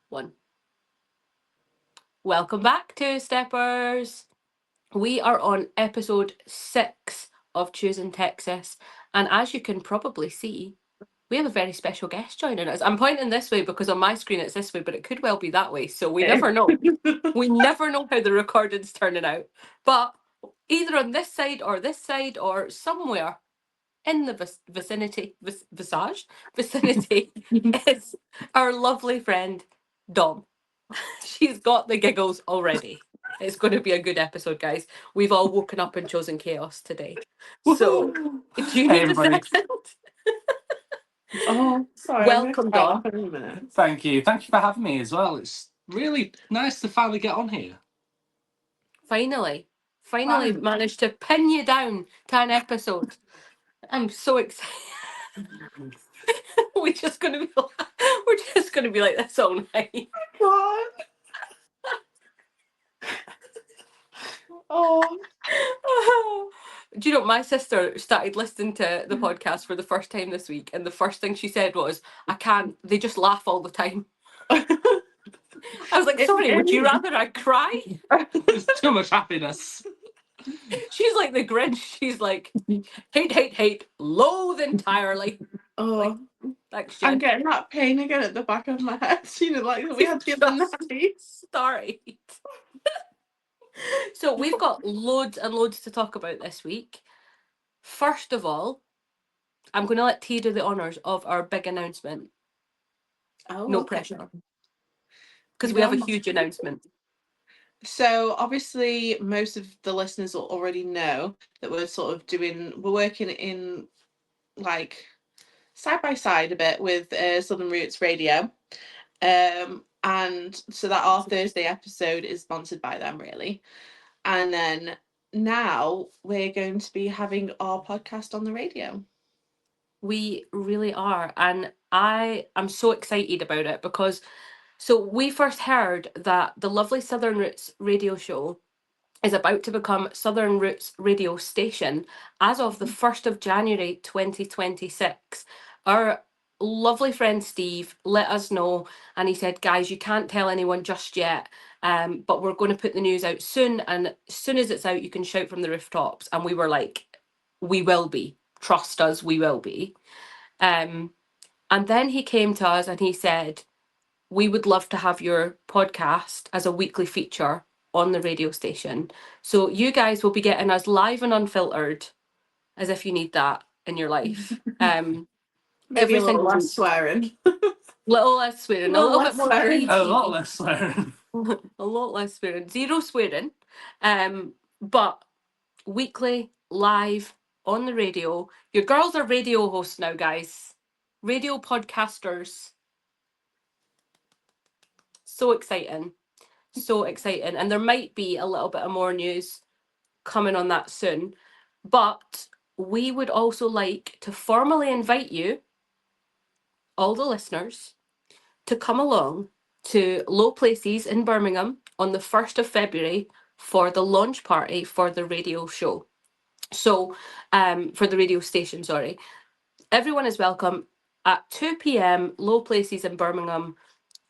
One. Welcome back, Two Steppers. We are on episode 6 of Choosin, Texas, and as you can probably see, we have a very special guest joining us. I'm pointing this way because on my screen it's this way, but it could well be that way, so we never know. We never know how the recording's turning out. But either on this side or somewhere in the vicinity is our lovely friend Dom. She's got the giggles already. It's going to be a good episode, guys. We've all woken up and chosen chaos today. So, do you need a second? Oh, sorry. Welcome, Dom. In a minute. Thank you. Thank you for having me as well. It's really nice to finally get on here. Finally managed to pin you down to an episode. I'm so excited. We're just gonna be like this all night. God. Oh. Do you know, my sister started listening to the podcast for the first time this week, and the first thing she said was, I can't, they just laugh all the time. I was like, sorry, would you rather I cry? There's too much happiness. She's like the Grinch. She's like, hate, loathe entirely. Oh. Like, I'm getting that pain again at the back of my head. You know, like we had the other night. Sorry. So we've got loads and loads to talk about this week. First of all, I'm going to let T do the honours of our big announcement. Oh, No okay. pressure. Because we have a huge announcement. So obviously most of the listeners will already know that we're working in like side by side a bit with Southern Roots Radio. And so that our Thursday episode is sponsored by them, really. And then now we're going to be having our podcast on the radio. We really are. And I am so excited about it because so we first heard that the lovely Southern Roots radio show is about to become Southern Roots radio station as of the 1st of January 2026. Our lovely friend Steve let us know, and he said, guys, you can't tell anyone just yet, but we're going to put the news out soon, and as soon as it's out you can shout from the rooftops. And we were like, we will be, trust us, we will be. And then he came to us and he said, we would love to have your podcast as a weekly feature on the radio station. So you guys will be getting us live and unfiltered, as if you need that in your life. Maybe a little less swearing. Little less swearing. A little bit more swearing. A lot less swearing. A lot less swearing. Zero swearing. But weekly, live, on the radio. Your girls are radio hosts now, guys. Radio podcasters. So exciting. So exciting. And there might be a little bit of more news coming on that soon. But we would also like to formally invite you, all the listeners, to come along to Low Places in Birmingham on the 1st of February for the launch party for the radio show. So, for the radio station, sorry. Everyone is welcome at 2 p.m, Low Places in Birmingham.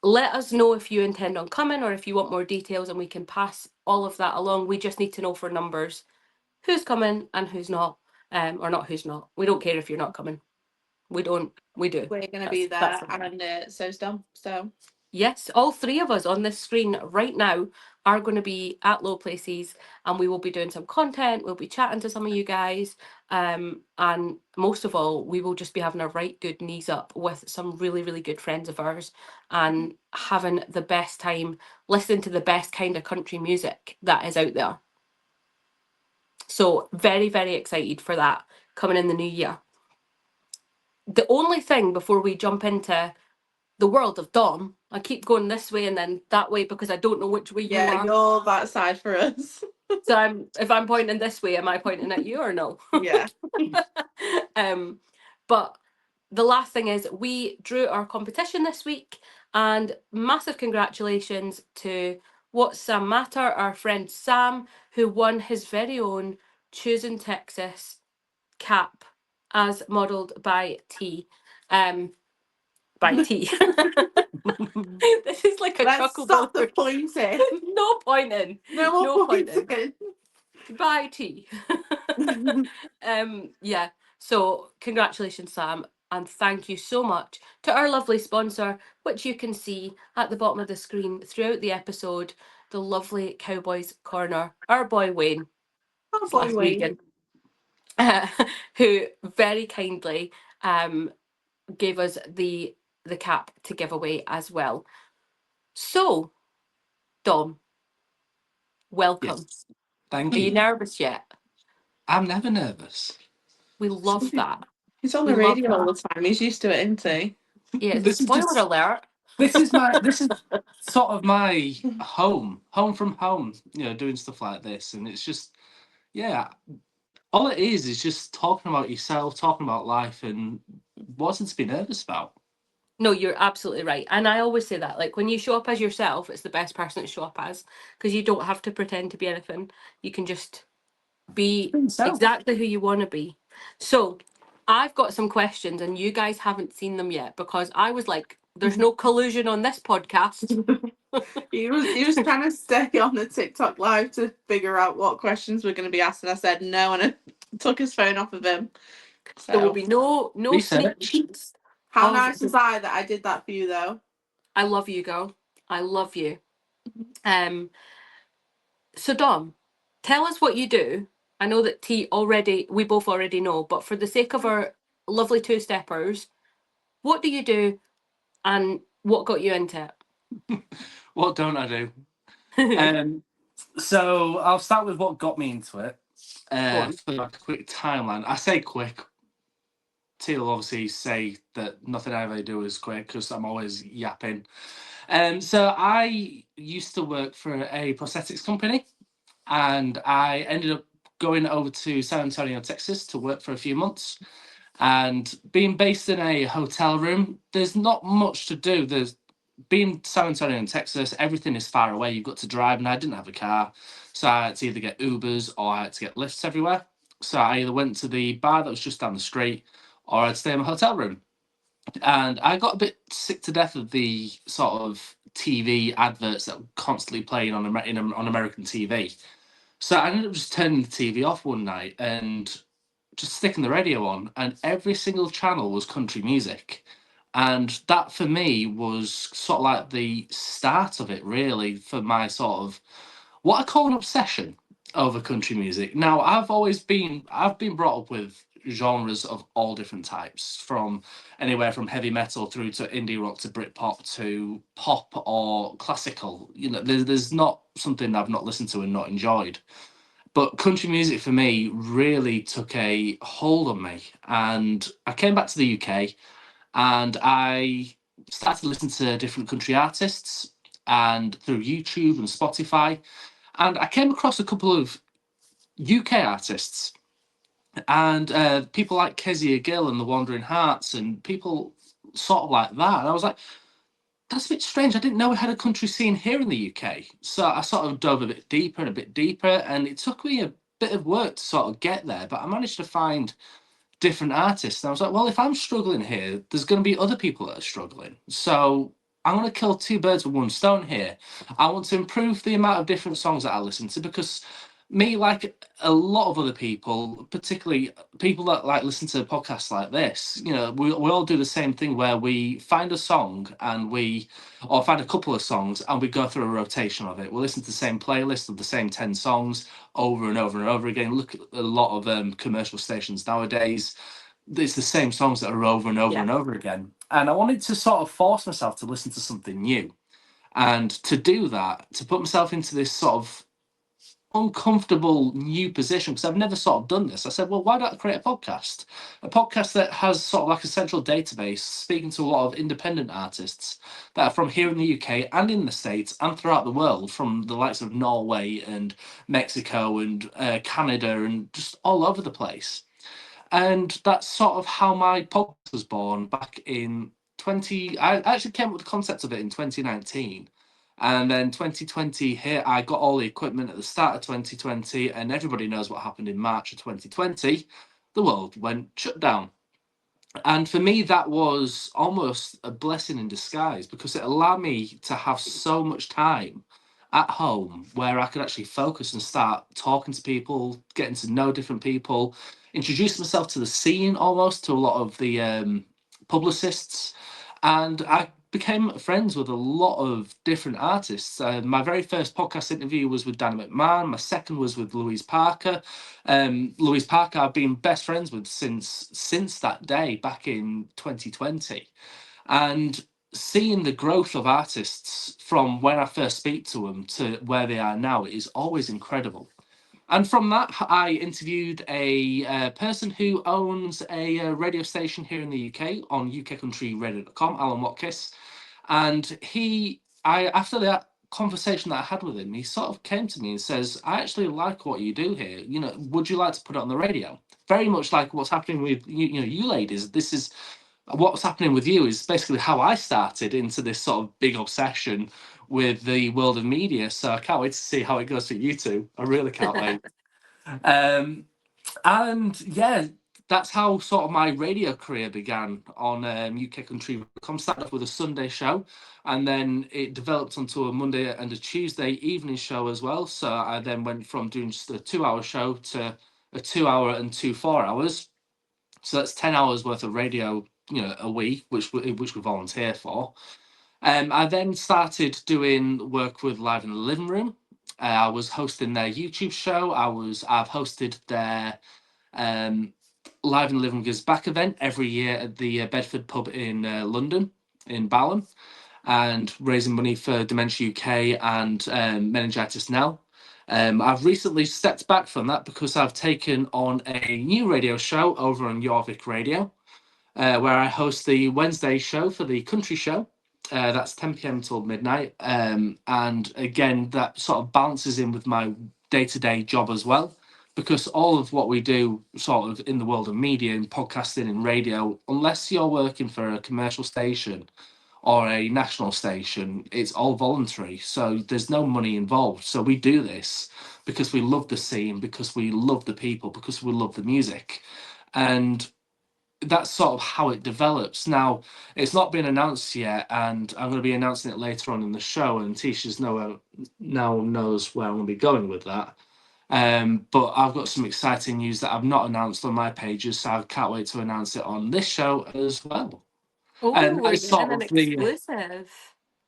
Let us know if you intend on coming or if you want more details, and we can pass all of that along. We just need to know for numbers who's coming and who's not, or not who's not. We don't care if you're not coming. We don't. We do. We're going to be there, and so's Dom. So yes, all three of us on this screen right now are going to be at Low Places, and we will be doing some content. We'll be chatting to some of you guys, and most of all, we will just be having a right good knees up with some really, really good friends of ours and having the best time listening to the best kind of country music that is out there. So very, very excited for that coming in the new year. The only thing before we jump into the world of Dom, I keep going this way and then that way because I don't know which way you are. Yeah, you're that side for us. So if I'm pointing this way, am I pointing at you or no? Yeah. But the last thing is we drew our competition this week, and massive congratulations to What's Sam Matter, our friend Sam, who won his very own Choosin, Texas cap as modelled by T. By T. This is like like a Let's chuckle stop the builder. pointing. No pointing. No more No pointing. pointing. Bye, T. Yeah. So congratulations, Sam, and thank you so much to our lovely sponsor, which you can see at the bottom of the screen throughout the episode, the lovely Cowboys Corner, our boy Wayne Oh, slash boy, Wayne. Regan, who very kindly gave us the cap to give away as well. So, Dom, welcome. Yes. Thank Are you you. nervous yet? I'm never nervous. We love that. He's on We the love radio all that. the time. He's used to it, isn't he? Yeah, This is spoiler just alert. this is sort of my home from home, you know, doing stuff like this. And it's just, yeah, all it is just talking about yourself, talking about life, and wasn't to be nervous about. No, you're absolutely right. And I always say that, like, when you show up as yourself, it's the best person to show up as, because you don't have to pretend to be anything. You can just be Himself. exactly who you want to be. So, I've got some questions, and you guys haven't seen them yet because I was like, there's no collusion on this podcast. He was trying to stay on the TikTok live to figure out what questions were going to be asked, and I said no, and I took his phone off of him. There will So be no sneak Research. peeks. how of nice the- was I that I did that for you, though? I love you, girl. I love you. So Dom, tell us what you do. I know that we both already know, but for the sake of our lovely two-steppers, what do you do and what got you into What don't I do? it? So I'll start with what got me into it. Go on. For like a quick timeline. I say quick. T will obviously say that nothing I ever do is quick because I'm always yapping. So I used to work for a prosthetics company, and I ended up going over to San Antonio, Texas, to work for a few months. And being based in a hotel room, there's not much to do. Being San Antonio in Texas, everything is far away. You've got to drive, and I didn't have a car, so I had to either get Ubers or I had to get lifts everywhere. So I either went to the bar that was just down the street, or I'd stay in my hotel room. And I got a bit sick to death of the sort of TV adverts that were constantly playing on on American TV. So I ended up just turning the TV off one night and just sticking the radio on, and every single channel was country music. And that for me was sort of like the start of it, really, for my sort of what I call an obsession over country music. Now, I've been brought up with genres of all different types, from anywhere from heavy metal through to indie rock to Britpop to pop or classical. You know, there's not something I've not listened to and not enjoyed. But country music for me really took a hold on me. And I came back to the UK and I started to listen to different country artists and through YouTube and Spotify. And I came across a couple of UK artists and people like Kezia Gill and the Wandering Hearts and people sort of like that. And I was like, that's a bit strange. I didn't know we had a country scene here in the UK. So I sort of dove a bit deeper and a bit deeper, and it took me a bit of work to sort of get there, but I managed to find different artists. And I was like, well, if I'm struggling here, there's going to be other people that are struggling. So I'm going to kill two birds with one stone here. I want to improve the amount of different songs that I listen to because me, like a lot of other people, particularly people that like listen to podcasts like this, you know, we all do the same thing where we find a song or find a couple of songs and we go through a rotation of it. We'll listen to the same playlist of the same 10 songs over and over and over again. Look at a lot of commercial stations nowadays. It's the same songs that are over and over Yeah. and over again. And I wanted to sort of force myself to listen to something new. And to do that, to put myself into this sort of uncomfortable new position, because I've never sort of done this. I said, well, why don't I create a podcast? A podcast that has sort of like a central database speaking to a lot of independent artists that are from here in the UK and in the States and throughout the world, from the likes of Norway and Mexico and Canada and just all over the place. And that's sort of how my podcast was born back in I actually came up with the concept of it in 2019. And then 2020 hit, I got all the equipment at the start of 2020, and everybody knows what happened in March of 2020. The world went shut down. And for me, that was almost a blessing in disguise because it allowed me to have so much time at home where I could actually focus and start talking to people, getting to know different people, introduce myself to the scene almost to a lot of the publicists. And I became friends with a lot of different artists. My very first podcast interview was with Danny McMahon. My second was with Louise Parker. Louise Parker, I've been best friends with since that day back in 2020, and seeing the growth of artists from when I first speak to them to where they are now is always incredible. And from that, I interviewed a person who owns a radio station here in the UK on ukcountryradio.com, Alan Watkis. And after that conversation that I had with him, he sort of came to me and says, I actually like what you do here. You know, would you like to put it on the radio? Very much like what's happening with you ladies. This is what's happening with you is basically how I started into this sort of big obsession with the world of media. So I can't wait to see how it goes for you two. I really can't wait. And yeah, that's how sort of my radio career began on UK Country.com. Started off with a Sunday show, and then it developed onto a Monday and a Tuesday evening show as well. So I then went from doing just a 2 hour show to a 2 hour and 4 hours. So that's 10 hours worth of radio, a week, which we volunteer for. I then started doing work with Live in the Living Room. I was hosting their YouTube show. I've hosted their Live in the Living Gives Back event every year at the Bedford pub in London, in Balham, and raising money for Dementia UK and Meningitis Now. I've recently stepped back from that because I've taken on a new radio show over on Jorvik Radio, where I host the Wednesday show for the Country Show. That's 10 p.m. till midnight. And again, that sort of balances in with my day-to-day job as well, because all of what we do sort of in the world of media and podcasting and radio, unless you're working for a commercial station or a national station, it's all voluntary. So there's no money involved. So we do this because we love the scene, because we love the people, because we love the music. And that's sort of how it develops. Now, it's not been announced yet, and I'm going to be announcing it later on in the show, and Tiesh now knows where I'm going to be going with that. But I've got some exciting news that I've not announced on my pages, so I can't wait to announce it on this show as well. And Oh, that's you're sort getting an of the exclusive.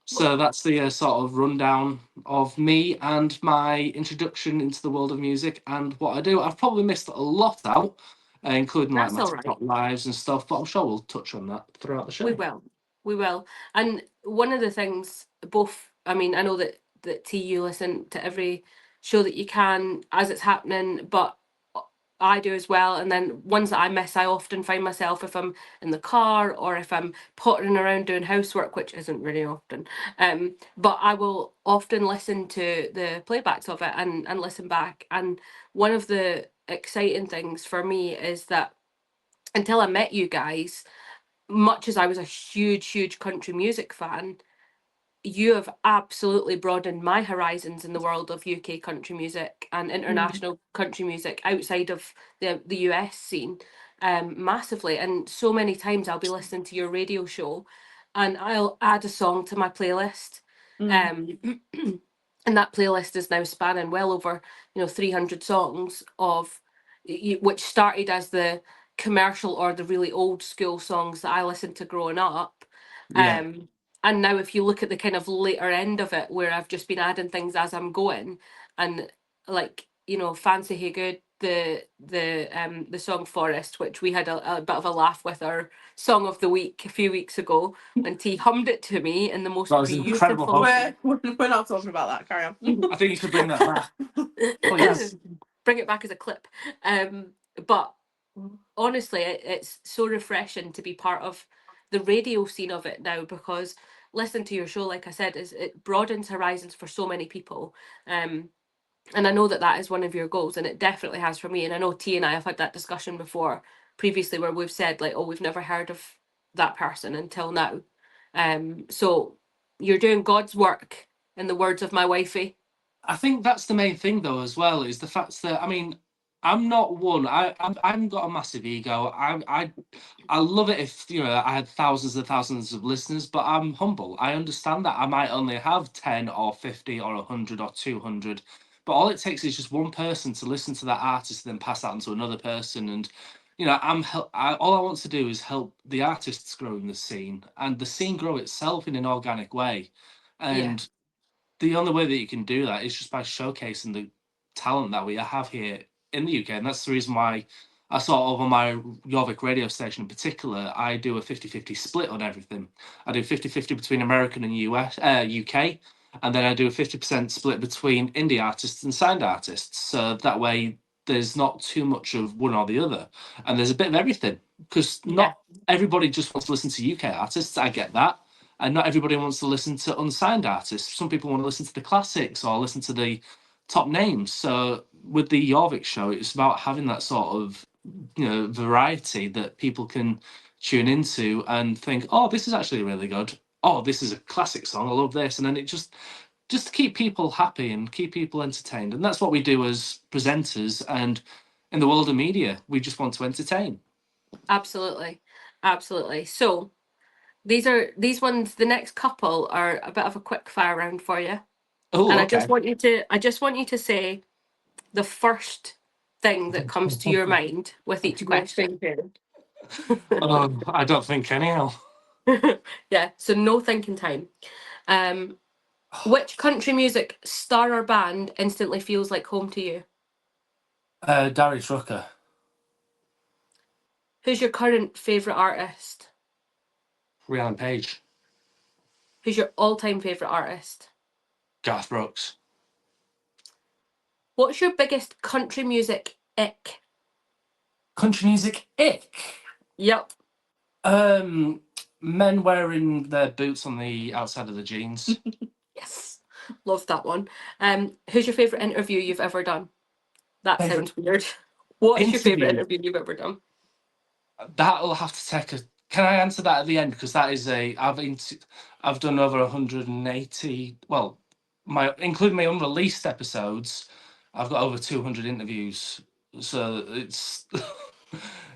so that's the sort of rundown of me and my introduction into the world of music and what I do. I've probably missed a lot out, including like That's my all TikTok right. lives and stuff, but I'm sure we'll touch on that throughout the We show. will. We will. And one of the things, I mean, I know that T, you listen to every show that you can as it's happening, but I do as well. And then ones that I miss, I often find myself if I'm in the car or if I'm pottering around doing housework, which isn't really often. But I will often listen to the playbacks of it and listen back. And one of the exciting things for me is that until I met you guys, much as I was a huge country music fan, you have absolutely broadened my horizons in the world of UK country music and international country music outside of the US scene, massively. And so many times I'll be listening to your radio show and I'll add a song to my playlist. Um, and that playlist is now spanning well over 300 songs of which started as the commercial or the really old school songs that I listened to growing up. Yeah. And now if you look at the kind of later end of it where I've just been adding things as I'm going, and like Fancy Hey Good, the song Forest, which we had a bit of a laugh with our song of the week a few weeks ago when T hummed it to me in the most That was incredible. beautiful We're not talking about that. Carry on. I think you should bring that back. Please. bring it back as a clip. But honestly, it's so refreshing to be part of the radio scene of it now, because listening to your show, like I said, it broadens horizons for so many people. And I know that is one of your goals, and it definitely has for me. And I know T and I have had that discussion before previously where we've said like, oh, we've never heard of that person until now. So you're doing God's work, in the words of my wifey. I think that's the main thing though as well, is the fact that, I mean, I'm not one. I haven't got a massive ego. I love it if I had thousands and thousands of listeners, but I'm humble. I understand that I might only have 10 or 50 or 100 or 200, but all it takes is just one person to listen to that artist and then pass that on to another person. And all I want to do is help the artists grow in the scene and the scene grow itself in an organic way. Yeah. And the only way that you can do that is just by showcasing the talent that we have here in the UK. And that's the reason why I sort of on my Jorvik radio station in particular, I do a 50-50 split on everything. I do 50-50 between American and UK. And then I do a 50% split between indie artists and signed artists. So that way there's not too much of one or the other. And there's a bit of everything. Because Yeah. not everybody just wants to listen to UK artists. I get that, and not everybody wants to listen to unsigned artists. Some people want to listen to the classics or listen to the top names. So with the Jorvik show, it's about having that sort of variety that people can tune into and think, oh, this is actually really good. Oh, this is a classic song. I love this, and then it just to keep people happy and keep people entertained. And that's what we do as presenters. And in the world of media, we just want to entertain. Absolutely. Absolutely. So these ones, the next couple are a bit of a quick fire round for you. Oh, And okay. I just want you to say the first thing that comes to your mind with each question. I don't think anyhow. Yeah, so no thinking time. Which country music star or band instantly feels like home to you? Darry Trucker. Who's your current favourite artist? Rihanna Page. Who's your all-time favourite artist? Garth Brooks. What's your biggest country music ick? Country music ick. Yep. Men wearing their boots on the outside of the jeans. Yes. Love that one. Who's your favourite interview you've ever done? That sounds weird. What's your favourite interview you've ever done? That'll have to take a. Can I answer that at the end? Because that is I've done over 180. Well, including my unreleased episodes, I've got over 200 interviews. So it's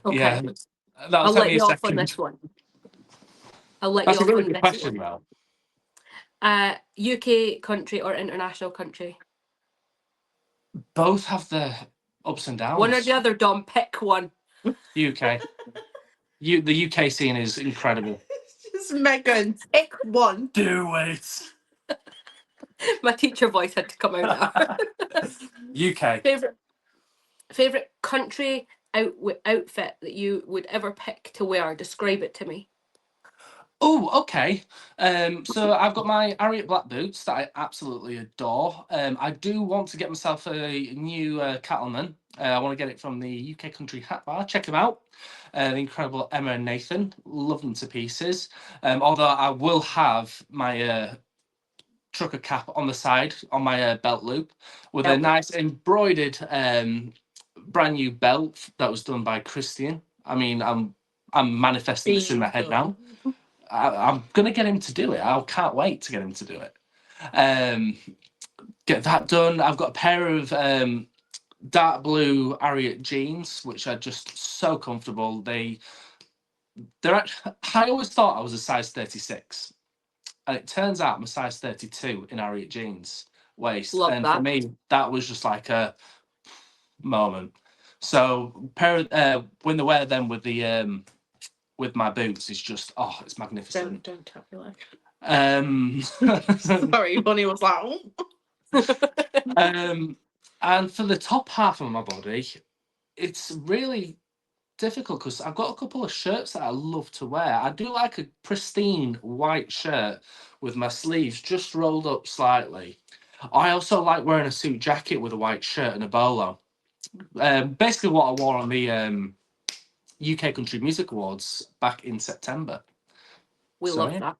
Okay. yeah. I'll That'll take let me you a off on second. this one. I'll let That's you a off really on good this question, one. though. UK country or international country? Both have their ups and downs. One or the other, Dom. Pick one. UK. The UK scene is incredible. Just Megan, pick one. Do it. My teacher voice had to come out there. UK. Favorite country outfit that you would ever pick to wear? Describe it to me. Oh, okay. So I've got my Ariat black boots that I absolutely adore. I do want to get myself a new Cattleman. I want to get it from the UK Country Hat Bar. Check them out. The incredible Emma and Nathan. Love them to pieces. Although I will have my trucker cap on the side on my belt loop with a nice embroidered brand new belt that was done by Christian. I mean, I'm manifesting this in my head now. I'm gonna get him to do it. I can't wait to get him to do it. Get that done. I've got a pair of dark blue Ariat jeans, which are just so comfortable. They're actually, I always thought I was a size 36, and it turns out I'm a size 32 in Ariat jeans waist. Love and that. For me, that was just like a moment. So when they wear them with my boots, is just it's magnificent. Don't tap your leg. Sorry, Bonnie was like, oh. And for the top half of my body, it's really difficult because I've got a couple of shirts that I love to wear. I do like a pristine white shirt with my sleeves just rolled up slightly. I also like wearing a suit jacket with a white shirt and a bolo. Basically what I wore on the UK Country Music Awards back in September. We love that.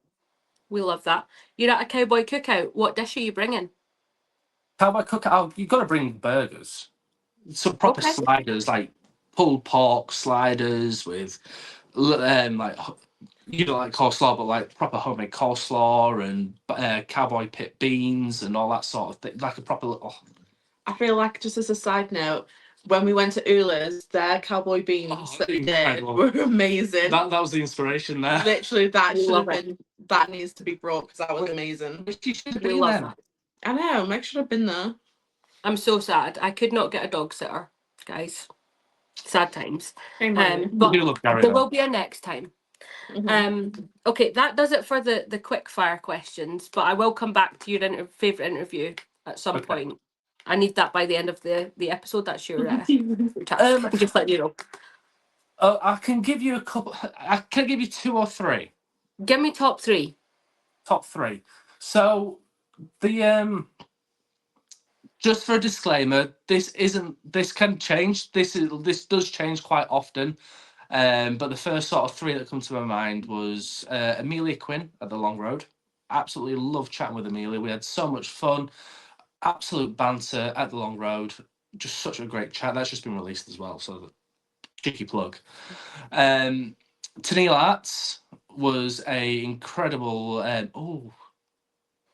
We love that. You're at a cowboy cookout. What dish are you bringing? Cowboy cookout. You've got to bring burgers. Some proper sliders, like pulled pork sliders with like coleslaw, but like proper homemade coleslaw and cowboy pit beans and all that sort of thing. Like a proper little. I feel like, just as a side note, when we went to Ula's, their cowboy beans that they did incredible. were amazing. That was the inspiration there. Literally, that We should have love it. been, that needs to be brought because that was amazing. Which you should have We been love there. that. I know, Meg should have been there. I'm so sad. I could not get a dog sitter, guys. Sad times. Shame on you. But We do love Gary, there though. will be a next time. Mhm. Okay, that does it for the quick fire questions. But I will come back to your favourite interview at some Okay. point. I need that by the end of the episode. That's your task. I'm just letting you know. I can give you a couple. I can give you 2 or 3. Give me top 3. Top 3. So the just for a disclaimer, this can change. This does change quite often. But the first sort of 3 that come to my mind was Amelia Quinn at the Long Road. Absolutely loved chatting with Amelia. We had so much fun, absolute banter at the Long Road. Just such a great chat. That's just been released as well, so cheeky plug. Tennille Arts was a incredible.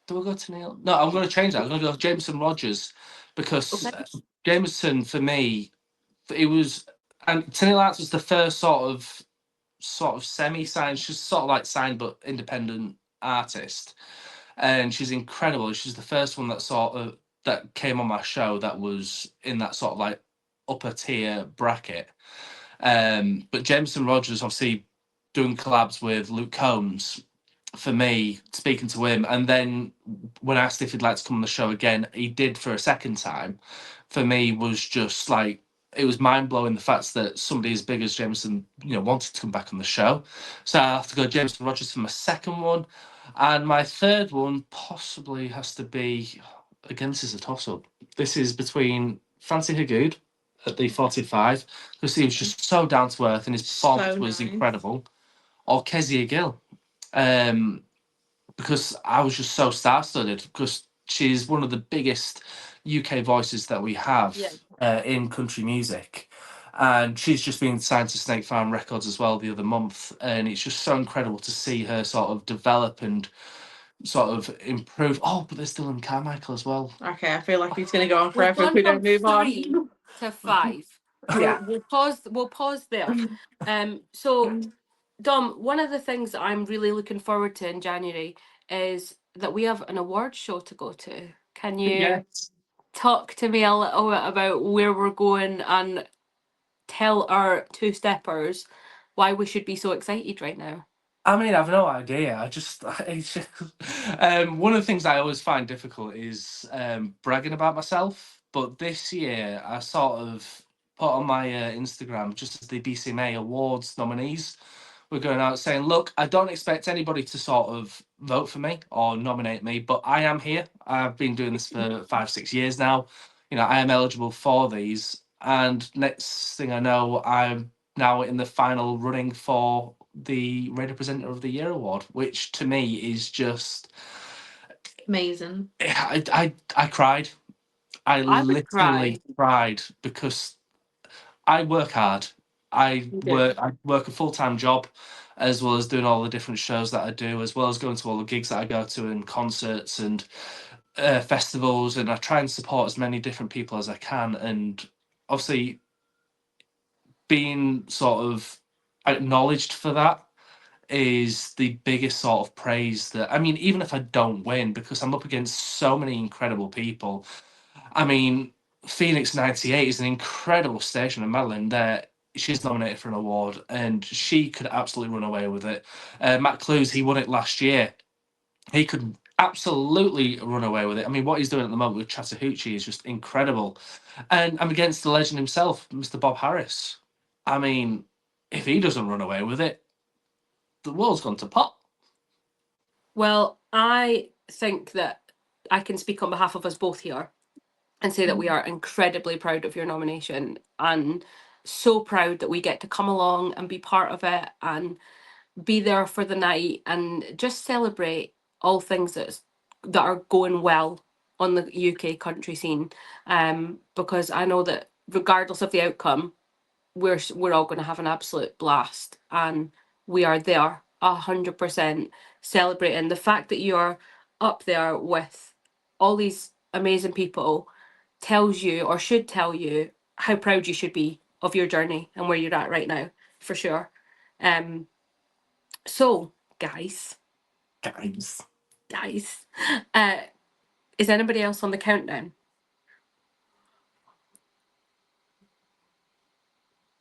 Do I go Tennille? No, I'm going to change that. I'm going to go Jameson Rogers because Okay. Jameson for me, it was, and Tennille Arts was the first sort of semi-signed, she's sort of like signed but independent artist, and she's incredible. She's the first one that came on my show that was in that sort of like upper tier bracket. But Jameson Rogers obviously doing collabs with Luke Combs, for me, speaking to him, and then when I asked if he'd like to come on the show again, he did for a second time. For me, was just like, it was mind blowing the fact that somebody as big as Jameson, wanted to come back on the show. So I have to go Jameson Rogers for my second one, and my third one possibly has to be, again, this is a toss up. This is between Francie Hagood at the 45, because he was just so down to earth and his performance was nice. incredible, or Kezia Gill. Because I was just so star-studded, because she's one of the biggest UK voices that we have in country music. And she's just been signed to Snake Farm Records as well the other month. And it's just so incredible to see her sort of develop and sort of improve. Oh, but there's Dylan Carmichael as well. Okay, I feel like he's going to go on We've forever if gone we from don't move 3 on. to 5. Yeah. We'll pause. We'll pause there. So Dom, one of the things that I'm really looking forward to in January is that we have an award show to go to. Can you Yes. talk to me a little bit about where we're going and tell our two-steppers why we should be so excited right now? I mean, I've no idea. It's just, one of the things I always find difficult is bragging about myself. But this year, I sort of put on my Instagram, just as the BCMA Awards nominees were going out, saying, look, I don't expect anybody to sort of vote for me or nominate me, but I am here. I've been doing this for 5-6 years now. I am eligible for these. And next thing I know, I'm now in the final running for the Radio Presenter of the Year award, which to me is just Amazing. I cried. I would literally cried because I work hard. I work a full-time job, as well as doing all the different shows that I do, as well as going to all the gigs that I go to and concerts and festivals, and I try and support as many different people as I can. And obviously, being sort of acknowledged for that is the biggest sort of praise that, I mean, even if I don't win, because I'm up against so many incredible people. I mean, Phoenix 98 is an incredible station in Madeline there. She's nominated for an award and she could absolutely run away with it. Matt Clues, he won it last year. He could absolutely run away with it. I mean, what he's doing at the moment with Chattahoochee is just incredible. And I'm against the legend himself, Mr. Bob Harris. I mean, if he doesn't run away with it, the world's gone to pot. Well, I think that I can speak on behalf of us both here and say that we are incredibly proud of your nomination and so proud that we get to come along and be part of it and be there for the night and just celebrate all things that are going well on the UK country scene. Because I know that regardless of the outcome, we're all going to have an absolute blast, and we are there 100% celebrating the fact that you're up there with all these amazing people. Tells you, or should tell you, how proud you should be of your journey and where you're at right now, for sure. So, guys, is anybody else on the countdown?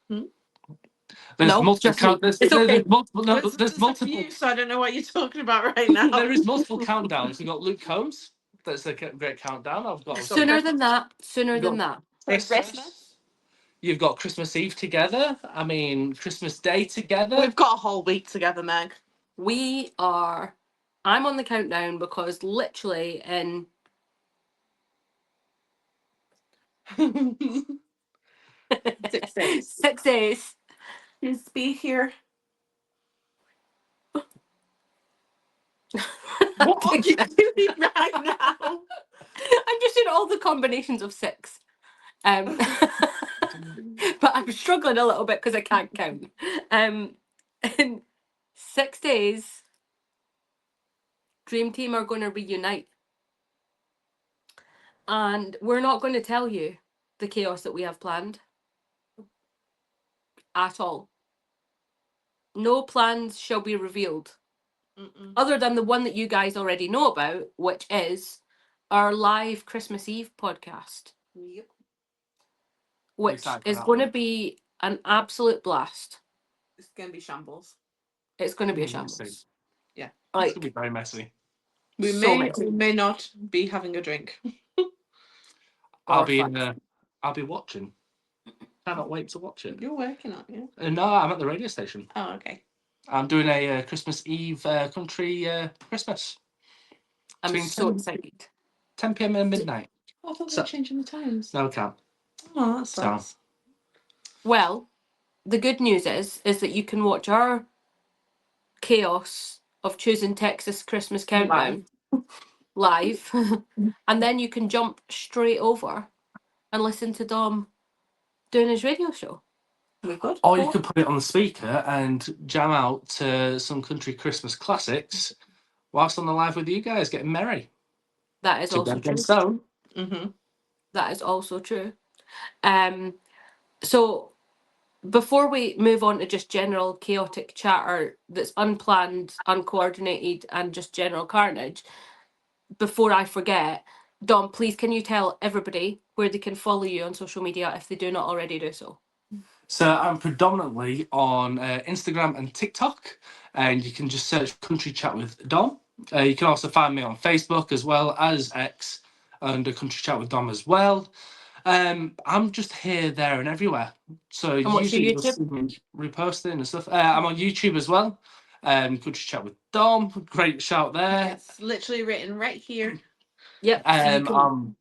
There's No, multiple just me. there's, It's there's okay. multiple no, There's there's a multiple few, so I don't know what you're talking about right now. there is multiple countdowns. We've got Luke Combs. That's a great countdown. I've got Sooner than that. Sooner You've than got that. Christmas. You've got Christmas Eve together. I mean, Christmas Day together. We've got a whole week together, Meg. We are. I'm on the countdown because literally in 6 days. 6 days. Just be here. What are you doing right now? I'm just in all the combinations of 6. But I'm struggling a little bit because I can't count. In 6 days, Dream Team are going to reunite. And we're not going to tell you the chaos that we have planned. At all. No plans shall be revealed. Other than the one that you guys already know about, which is our live Christmas Eve podcast. Yep. Which Excited for is that going to one. be an absolute blast. It's going to be shambles. It's going to be a Messy. shambles. Yeah. It's Like, gonna be very messy. We so may messy. or may not be having a drink. I'll Or be fun. I'll be watching. Cannot wait to watch it. You're working, aren't you? No, I'm at the radio station. Oh, okay. I'm doing a Christmas Eve country Christmas. I'm Between so 10 excited. 10 p.m. and midnight. I thought So- we were changing the times. No, I can't. Oh, that sucks. Well, the good news is that you can watch our chaos of choosing Texas Christmas countdown live, and then you can jump straight over and listen to Dom doing his radio show. We could. Or you could put it on the speaker and jam out to some country Christmas classics whilst on the live with you guys, getting merry. That is also true. So, Mm-hmm. That is also true. So before we move on to just general chaotic chatter that's unplanned, uncoordinated, and just general carnage, before I forget, Dom, please can you tell everybody where they can follow you on social media if they do not already do so? So I'm predominantly on Instagram and TikTok, and you can just search Country Chat with Dom. You can also find me on Facebook as well as X under Country Chat with Dom as well. I'm just here, there, and everywhere. So And what's your usually you'll YouTube? see me reposting and stuff. I'm on YouTube as well. Country Chat with Dom, great shout there. It's literally written right here. Yep. So you can,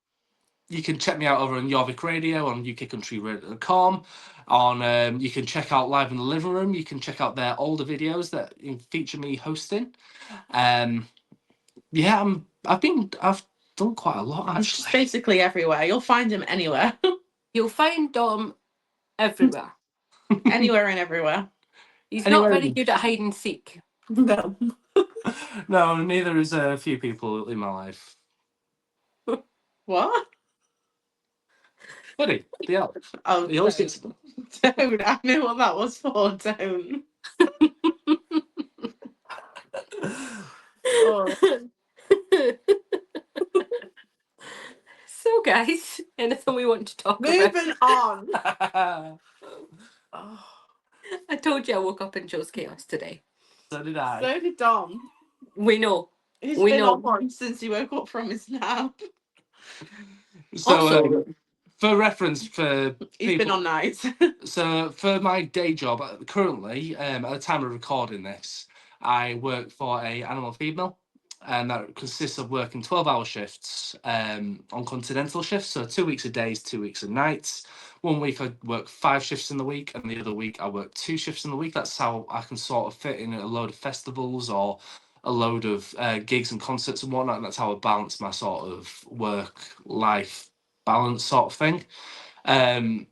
You can check me out over on Jorvik Radio on ukcountryradio.com. You can check out Live in the Living Room. You can check out their older videos that feature me hosting. Yeah, I've done quite a lot It's just actually. basically everywhere. You'll find him anywhere. you'll find Dom everywhere. Anywhere and everywhere. He's Anywhere not very in- good at hide and seek. No. No, neither is a few people in my life. What? Buddy, the elf. Oh, He always gets. don't. I know what that was for. Don't. Oh. So, guys, anything we want to talk about? Moving on. Oh. I told you I woke up and chose chaos today. So did I. So did Dom. We know. He's We been know. on one since he woke up from his nap. So, Also, for reference, for He's people, been on nights. so for my day job currently, at the time of recording this, I work for a animal feed mill, and that consists of working 12-hour shifts on continental shifts, so 2 weeks of days, 2 weeks of nights. 1 week I work 5 shifts in the week, and the other week I work 2 shifts in the week. That's how I can sort of fit in a load of festivals or a load of gigs and concerts and whatnot, and that's how I balance my sort of work-life balance sort of thing. And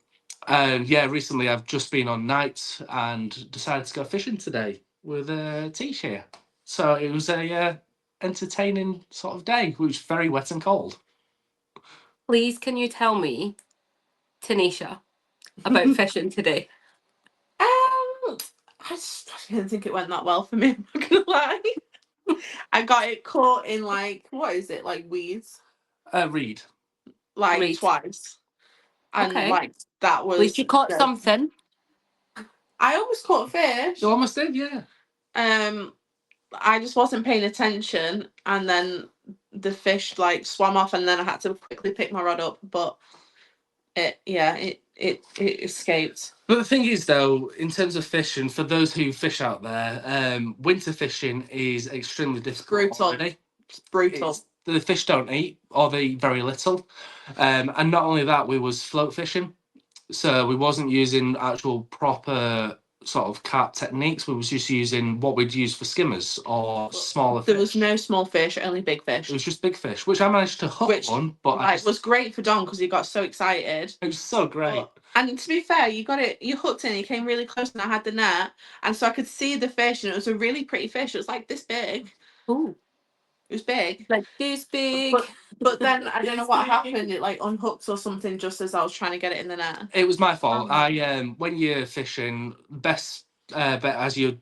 yeah, recently I've just been on nights and decided to go fishing today with Tiesh here. So it was a entertaining sort of day, which was very wet and cold. please can you tell me, Tanisha, about fishing today? I didn't think it went that well for me. I'm not gonna lie. I got it caught in like, what is it, like weeds, Reed. like Reed. twice, and Okay. like that At least was. you caught something. I almost caught a fish. You almost did, yeah. I just wasn't paying attention, and then the fish like swam off, and then I had to quickly pick my rod up. But it escaped. But the thing is, though, in terms of fishing, for those who fish out there, winter fishing is extremely difficult Brutal. already. It's brutal. The fish don't eat, or they eat very little. And not only that, we was float fishing. So we wasn't using actual proper sort of carp techniques. We was just using what we'd use for skimmers or smaller fish. There was no small fish, only big fish. It was just big fish, which I managed to hook on, but it was great for Don because he got so excited. It was so great. And to be fair, you hooked in, he came really close, and I had the net, and so I could see the fish, and it was a really pretty fish. It was like this big. Ooh. It was big. Like this big. But then I don't know what happened. It like unhooked or something just as I was trying to get it in the net. It was my fault. When you're fishing, best bet as you're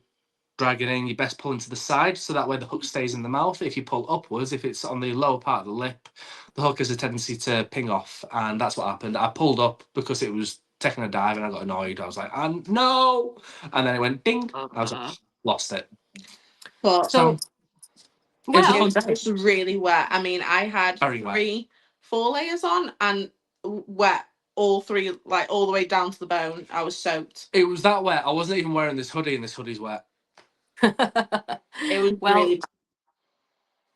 dragging in, you best pull into the side so that way the hook stays in the mouth. If you pull upwards, if it's on the lower part of the lip, the hook has a tendency to ping off, and that's what happened. I pulled up because it was taking a dive, and I got annoyed. I was like, no, and then it went ding. I was like, lost it. But So, it was really wet. I mean, I had Very wet. 4 layers on and wet all 3, like all the way down to the bone. I was soaked. It was that wet. I wasn't even wearing this hoodie, and this hoodie's wet. It was well,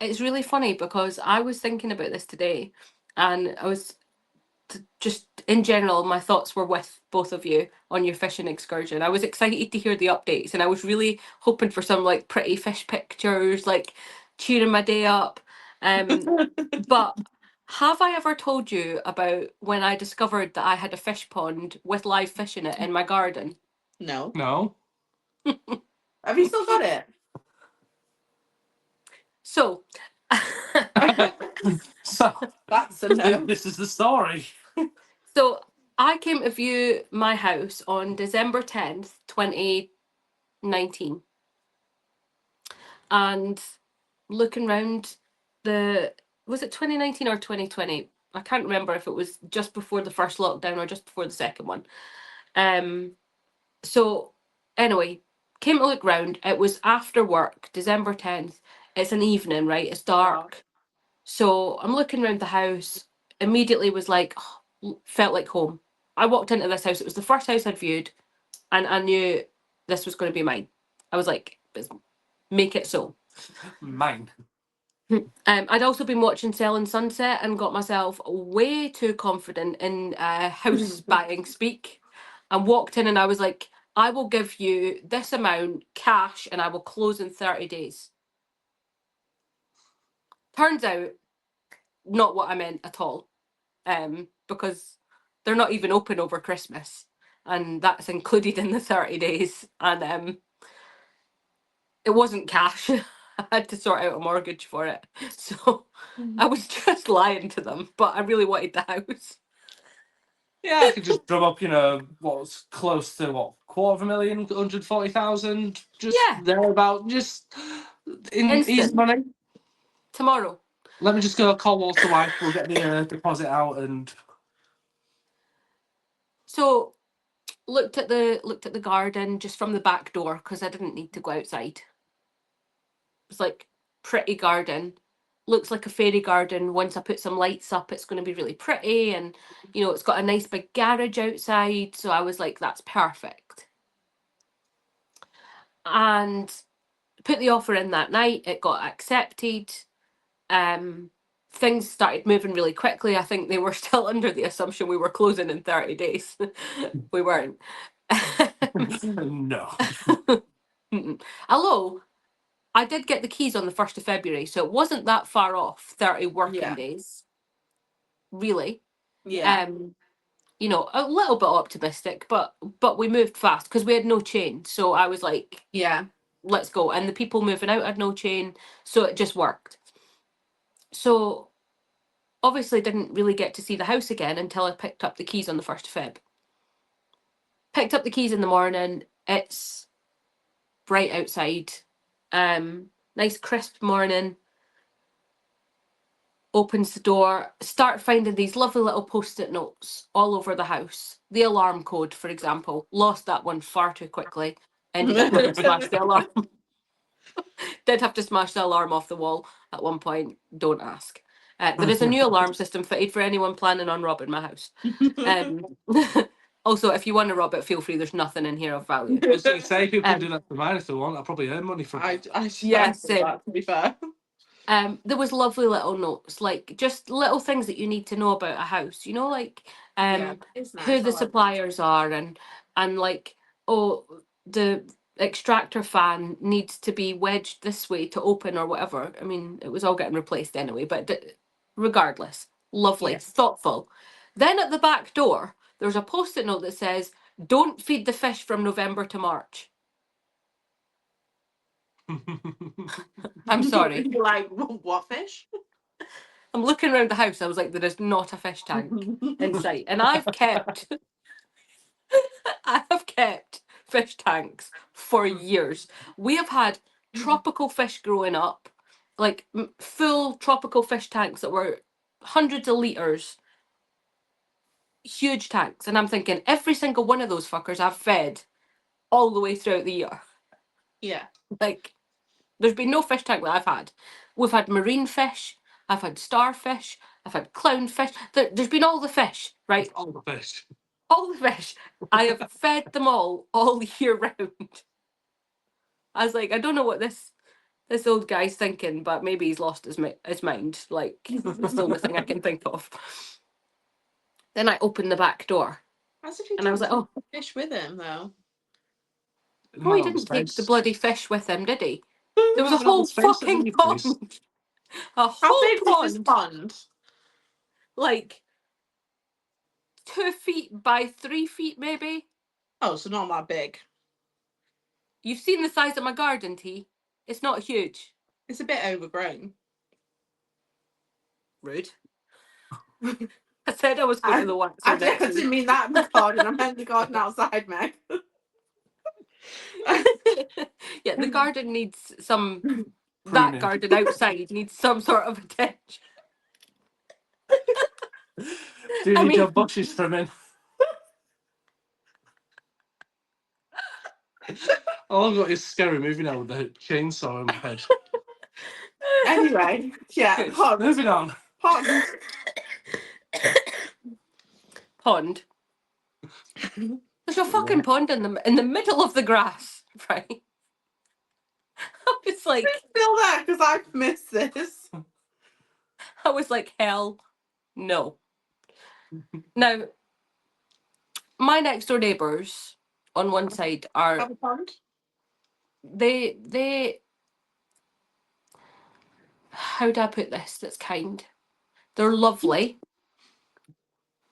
it's really funny because I was thinking about this today, and I was just in general, my thoughts were with both of you on your fishing excursion. I was excited to hear the updates, and I was really hoping for some like pretty fish pictures, like cheering my day up. But have I ever told you about when I discovered that I had a fish pond with live fish in it in my garden? No. No. Have you still got it? So, So that's a no. This is the story. So I came to view my house on December 10th, 2019. And looking around was it 2019 or 2020? I can't remember if it was just before the first lockdown or just before the second one. So anyway, came to look round. It was after work, December 10th. It's an evening, right? It's dark. So I'm looking around the house, immediately was like, felt like home. I walked into this house. It was the first house I'd viewed, and I knew this was going to be mine. I was like, make it so. Mine. I'd also been watching Selling Sunset and got myself way too confident in house buying speak, and walked in and I was like, I will give you this amount cash and I will close in 30 days. Turns out, not what I meant at all, because they're not even open over Christmas, and that's included in the 30 days, and it wasn't cash. I had to sort out a mortgage for it, so I was just lying to them, but I really wanted the house. Yeah, I could just drum up, what's close to $250,000, 140,000, just thereabout, just in easy money. Tomorrow. Let me just go call Walter White. We'll get the deposit out and. So, looked at the garden just from the back door because I didn't need to go outside. It's like pretty garden. Looks like a fairy garden. Once I put some lights up, it's going to be really pretty, and it's got a nice big garage outside. So I was like, that's perfect. And put the offer in that night. It got accepted. Things started moving really quickly. I think they were still under the assumption we were closing in 30 days. We weren't. No. Although I did get the keys on the 1st of February, so it wasn't that far off 30 working days. Really. Yeah. A little bit optimistic, but we moved fast because we had no chain. So I was like, yeah, let's go. And the people moving out had no chain, so it just worked. So obviously didn't really get to see the house again until I picked up the keys on the 1st of Feb. Picked up the keys in the morning. It's bright outside. Nice crisp morning. Opens the door. Start finding these lovely little post-it notes all over the house. The alarm code, for example. Lost that one far too quickly. Ended up having to smash the alarm. Did have to smash the alarm off the wall at one point. Don't ask. There is a new alarm system fitted for anyone planning on robbing my house. Also, if you want to rob it, feel free. There's nothing in here of value. I was going to say, people can do that for mine if they want. I'll probably earn money from it. Yes, that, to be fair. There was lovely little notes, like just little things that you need to know about a house. You know, like It's nice. who the suppliers are, and like, oh, the extractor fan needs to be wedged this way to open or whatever. I mean, it was all getting replaced anyway, but regardless, lovely, Yes. thoughtful. Then at the back door, there's a post-it note that says, "Don't feed the fish from November to March." I'm sorry. Like, what fish? I'm looking around the house. I was like, there is not a fish tank in sight, and I have kept fish tanks for years. We have had tropical fish growing up, like full tropical fish tanks that were hundreds of liters, huge tanks, and I'm thinking every single one of those fuckers I've fed all the way throughout the year. Yeah. Like, there's been no fish tank that I've had. We've had marine fish. I've had starfish. I've had clownfish. There's been all the fish, right? All the fish. All the fish. I have fed them all year round. I was like, I don't know what this old guy's thinking, but maybe he's lost his mind. Like, that's the only thing I can think of. Then I opened the back door. As if he And I was like, oh. Fish with him, though. Oh, he didn't take the bloody fish with him, did he? There was a whole fucking pond. A How big whole was this pond? Like 2 feet by 3 feet, maybe. Oh, so not that big. You've seen the size of my garden, T. It's not huge. It's a bit overgrown. Rude. I said I was going to the one. I didn't mean that in the garden. I meant the garden outside, Meg. Yeah, the garden needs some. That garden outside needs some sort of attention. Do you need your bushes trimming? All I've got is Scary movie now with the chainsaw in my head. Anyway, yeah. Moving on. Pond. There's a fucking pond in the middle of the grass, right? I was like, it's still there because I've missed this. I was like, hell no. Now, my next door neighbours on one side are Have a pond? they how do I put this that's kind? They're lovely.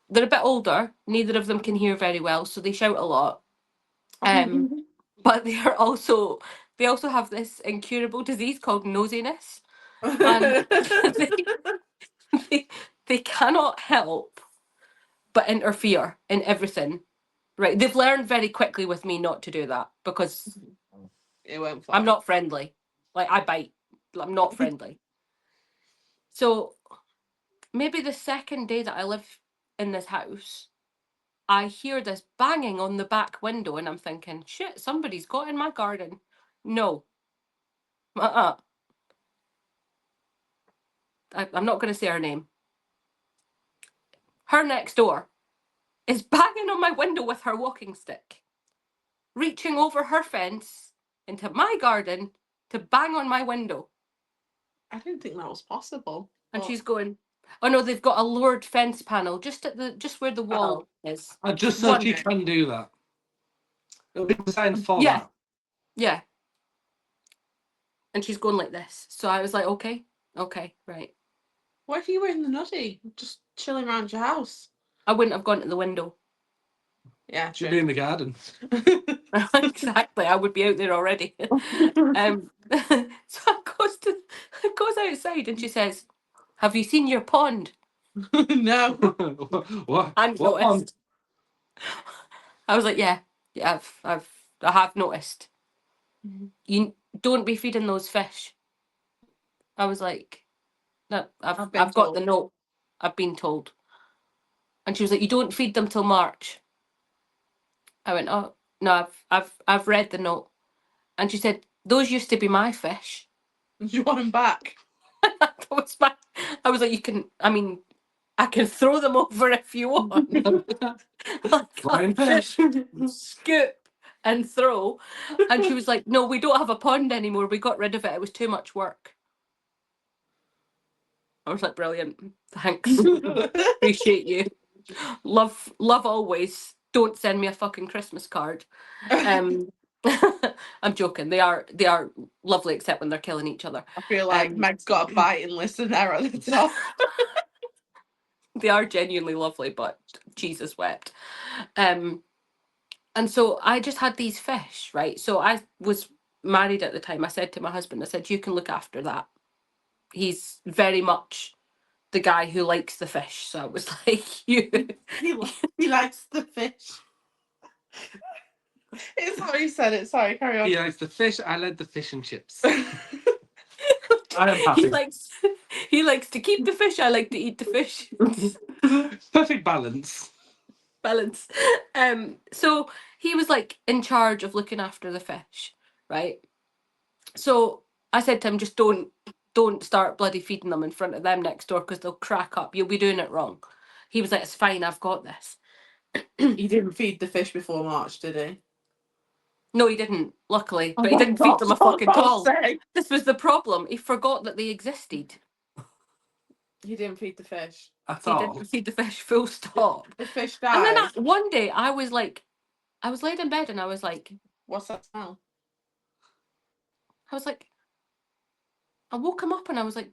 They're a bit older. Neither of them can hear very well, so they shout a lot. But they also have this incurable disease called nosiness. And they cannot help but interfere in everything. Right. They've learned very quickly with me not to do that because it won't fly. I'm not friendly. Like, I bite. I'm not friendly. So maybe the second day that I live in this house, I hear this banging on the back window and I'm thinking, shit, somebody's got in my garden. No. I'm not going to say her name. Her next door is banging on my window with her walking stick, reaching over her fence into my garden to bang on my window. I didn't think that was possible. And she's going, oh no, they've got a lowered fence panel just where the wall is. I just said you can do that. It'll be designed for that. Yeah. And she's going like this. So I was like, okay, right. What if you were in the nutty, just chilling around your house? I wouldn't have gone to the window. Yeah, should be in the garden. Exactly, I would be out there already. So I goes outside and she says, "Have you seen your pond?" No. What? And what pond? I was like, "Yeah, Yeah, I have noticed. Mhm. You don't be feeding those fish. I was like, no, I've been I've got the told. note. I've been told. And she was like, you don't feed them till March. I went, oh no, I've read the note. And she said, those used to be my fish. Do you want them back? That was my, I was like, I can throw them over if you want. Flying fish. Scoop and throw. And she was like, no, we don't have a pond anymore. We got rid of it. It was too much work. I was like, brilliant. Thanks. Appreciate you. Love always. Don't send me a fucking Christmas card. I'm joking. They are lovely, except when they're killing each other. I feel like Meg's got a biting listener at the top. They are genuinely lovely, but Jesus wept. And so I just had these fish, right? So I was married at the time. I said to my husband, I said, you can look after that. He's very much the guy who likes the fish. So I was like, you. He likes the fish. It's how he said it. Sorry, carry on. He likes the fish. I like the fish and chips. I am happy. He likes to keep the fish. I like to eat the fish. Perfect balance. Balance. So he was like in charge of looking after the fish, right? So I said to him, just don't start bloody feeding them in front of them next door because they'll crack up. You'll be doing it wrong. He was like, it's fine, I've got this. He didn't feed the fish before March, did he? No, he didn't, luckily. But he didn't feed them a fucking doll. This was the problem. He forgot that they existed. He didn't feed the fish. At He all. didn't feed the fish, full stop. The fish died. And then one day I was laid in bed and I was like, what's that smell? I woke him up and I was like,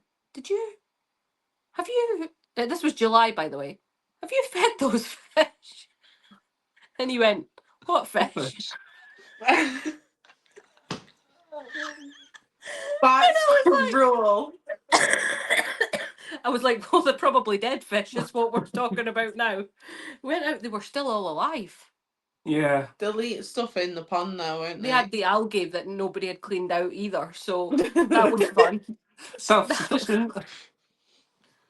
have you, this was July, by the way, have you fed those fish? And he went, what fish? That's cruel. I was like, well, they're probably dead fish is what we're talking about now. Went out, they were still all alive. Yeah. They'll eat stuff in the pond now, won't they? They had the algae that nobody had cleaned out either, so that was fun. Self-sufficient.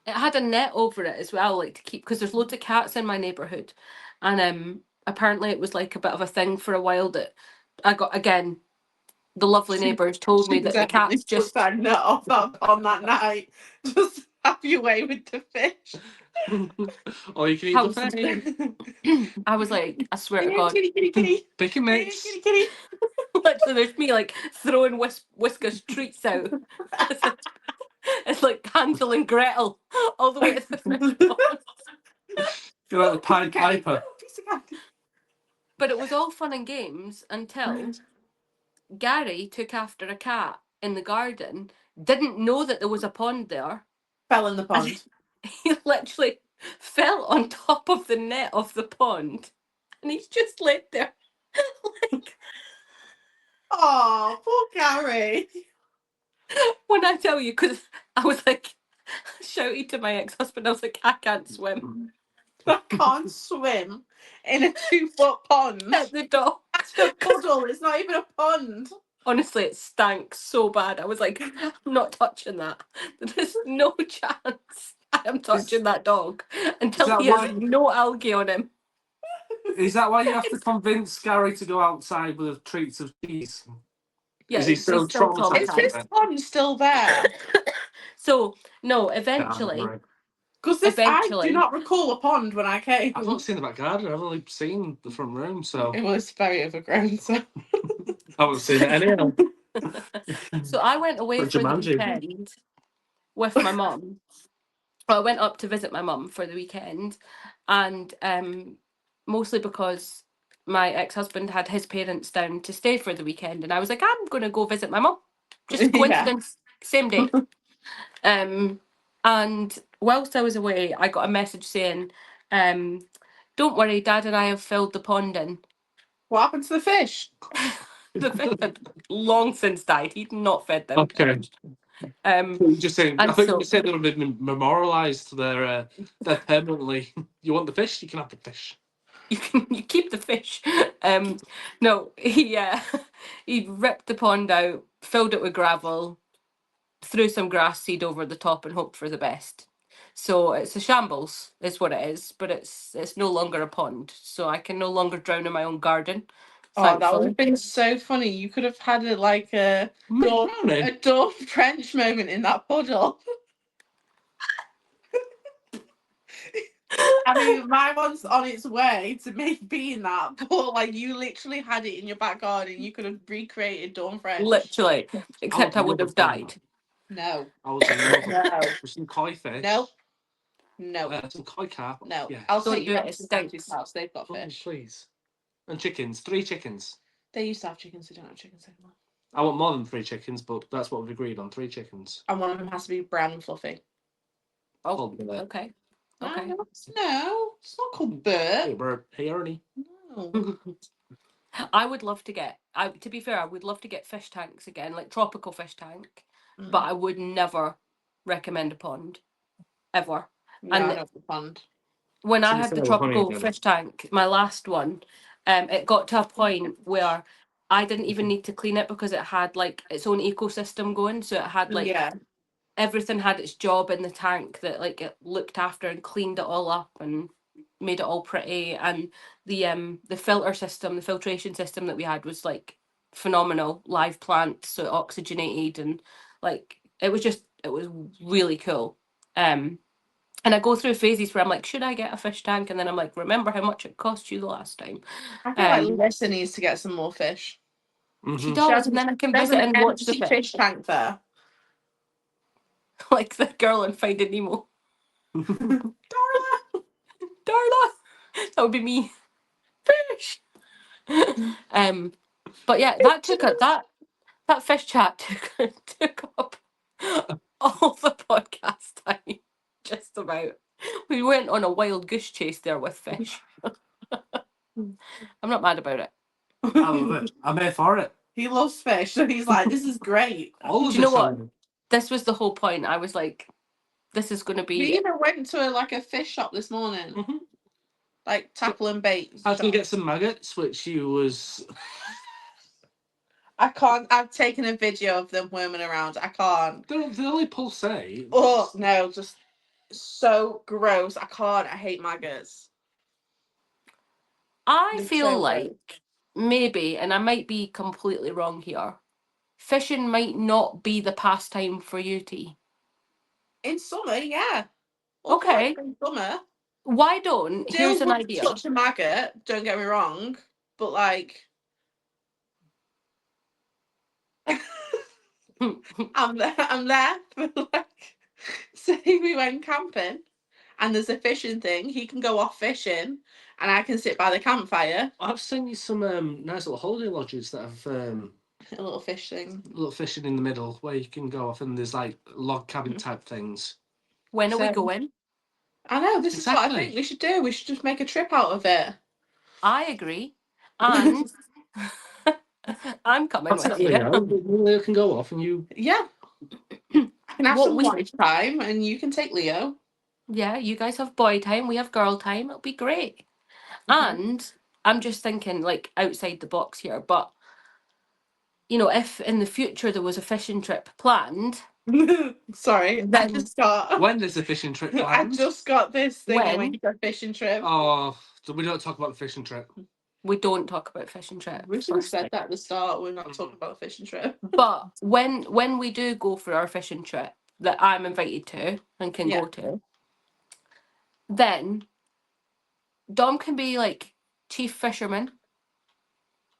It had a net over it as well, like to keep, because there's loads of cats in my neighbourhood, and apparently it was like a bit of a thing for a while that I got, again, the lovely neighbours told me that the cats just that nut off on that night. Just have your way with the fish. Or you can eat the fish. I was like, I swear to God. Kitty. Pick and mix. Kitty. Literally, there's me like throwing Whisker's treats out. It's like Hansel and Gretel all the way to the fish pond. You're like the Pied Piper. But it was all fun and games until Gary took after a cat in the garden, didn't know that there was a pond there. Fell in the pond. He literally fell on top of the net of the pond and he's just laid there like, oh, poor Gary. when I tell you, because I was like shouting to my ex-husband, I was like, I can't swim. I can't swim in a 2-foot pond. At the dock. It's a puddle, it's not even a pond. Honestly, it stank so bad. I was like, I'm not touching that. There's no chance I am touching that dog until he has no algae on him. Is that why you have to convince Gary to go outside with treats of cheese? Yeah, is he still traumatized? Is this pond still there? So, no, eventually. Because I do not recall a pond when I came. I've not seen the back garden. I've only seen the front room, so it was very overgrown. So I haven't seen it anyhow. So I went away for the weekend with my mum. I went up to visit my mum for the weekend, and mostly because my ex-husband had his parents down to stay for the weekend, and I was like, I'm going to go visit my mum. Just coincidence, same day. And whilst I was away, I got a message saying, don't worry, Dad and I have filled the pond in. What happened to the fish? The fish had long since died. He'd not fed them. Okay. Just saying, I think you said they would have been memorialised. They're permanently. You want the fish? You can have the fish. you keep the fish. No, he ripped the pond out, filled it with gravel, threw some grass seed over the top, and hoped for the best. So it's a shambles, is what it is. But it's no longer a pond, so I can no longer drown in my own garden. Oh, that would have Thankfully. been so funny. You could have had a Dawn French moment in that puddle. I mean, my one's on its way to make being that, but like you literally had it in your back garden. You could have recreated Dawn French. Literally, except I would have died. No. I would love No. with some koi fish. No. No. Some koi carp. No. Yeah. I'll Don't take do you it, out it to Sandy's stinks. house. They've got Oh, fish. please. And chickens. 3 chickens. They used to have chickens. They don't have chickens anymore. I want more than 3 chickens, but that's what we've agreed on. 3 chickens. And one of them has to be brown and fluffy. Oh, Called okay. No, Okay. no, it's not called Bert. Hey, Bert. Hey, Ernie. No. I would love to get. To be fair, I would love to get fish tanks again, like tropical fish tank. But I would never recommend a pond, ever. No, and not the pond. When To I be had the fair, we're funny tropical again. fish tank, my last one, it got to a point where I didn't even need to clean it because it had like its own ecosystem going. So it had like Yeah. everything had its job in the tank that like it looked after and cleaned it all up and made it all pretty. And the filter system, the filtration system that we had was like phenomenal. Live plants, so it oxygenated, and like it was really cool. And I go through phases where I'm like, should I get a fish tank? And then I'm like, remember how much it cost you the last time. I feel like Lisa needs to get some more fish. She Mhm. does, and then I can There's visit an and watch the empty fish. fish tank there. Like the girl in Finding Nemo. Darla! Darla! That would be me. Fish! But yeah, that fish chat took up all the podcast time. Just about. We went on a wild goose chase there with fish. I'm not mad about it. I love it. I'm here for it. He loves fish, so he's like, this is great. All of Do you know this, what? Simon. This was the whole point. I was like, this is going to We be. even went to a fish shop this morning. Mhm. Like tackle and bait. I was going to shop. get some maggots, which you was... I can't. I've taken a video of them worming around. I can't. They only pulsate. Oh, no, just so gross. I can't. I hate maggots. I They're feel so like maybe, and I might be completely wrong here, fishing might not be the pastime for you, T. In summer, yeah. All Okay. in summer. Why don't? Still Here's an would idea. touch a maggot, don't get me wrong. But like I'm there for like say we went camping and there's a fishing thing, he can go off fishing and I can sit by the campfire. I've seen you some nice little holiday lodges that have A little fish thing. little fishing in the middle where you can go off and there's like log cabin type things. When are we So- going? I know, this is what I Exactly. think we should do. We should just make a trip out of it. I agree. And I'm coming I'll with take you. Leo. Leo can go off and you... Yeah. I can have What some we- watch time and you can take Leo. Yeah, you guys have boy time, we have girl time. It'll be great. And I'm just thinking, like, outside the box here, but you know, if in the future there was a fishing trip planned, Sorry, I Then- just got When there's a fishing trip I planned... just got this thing When? when you go fishing trip. Oh, so we don't talk about the fishing trip. we don't talk about fishing trip. We should have first said thing. that at the start. We're not talking about a fishing trip. But when we do go for our fishing trip that I'm invited to and can Yeah. go to, then Dom can be like chief fisherman.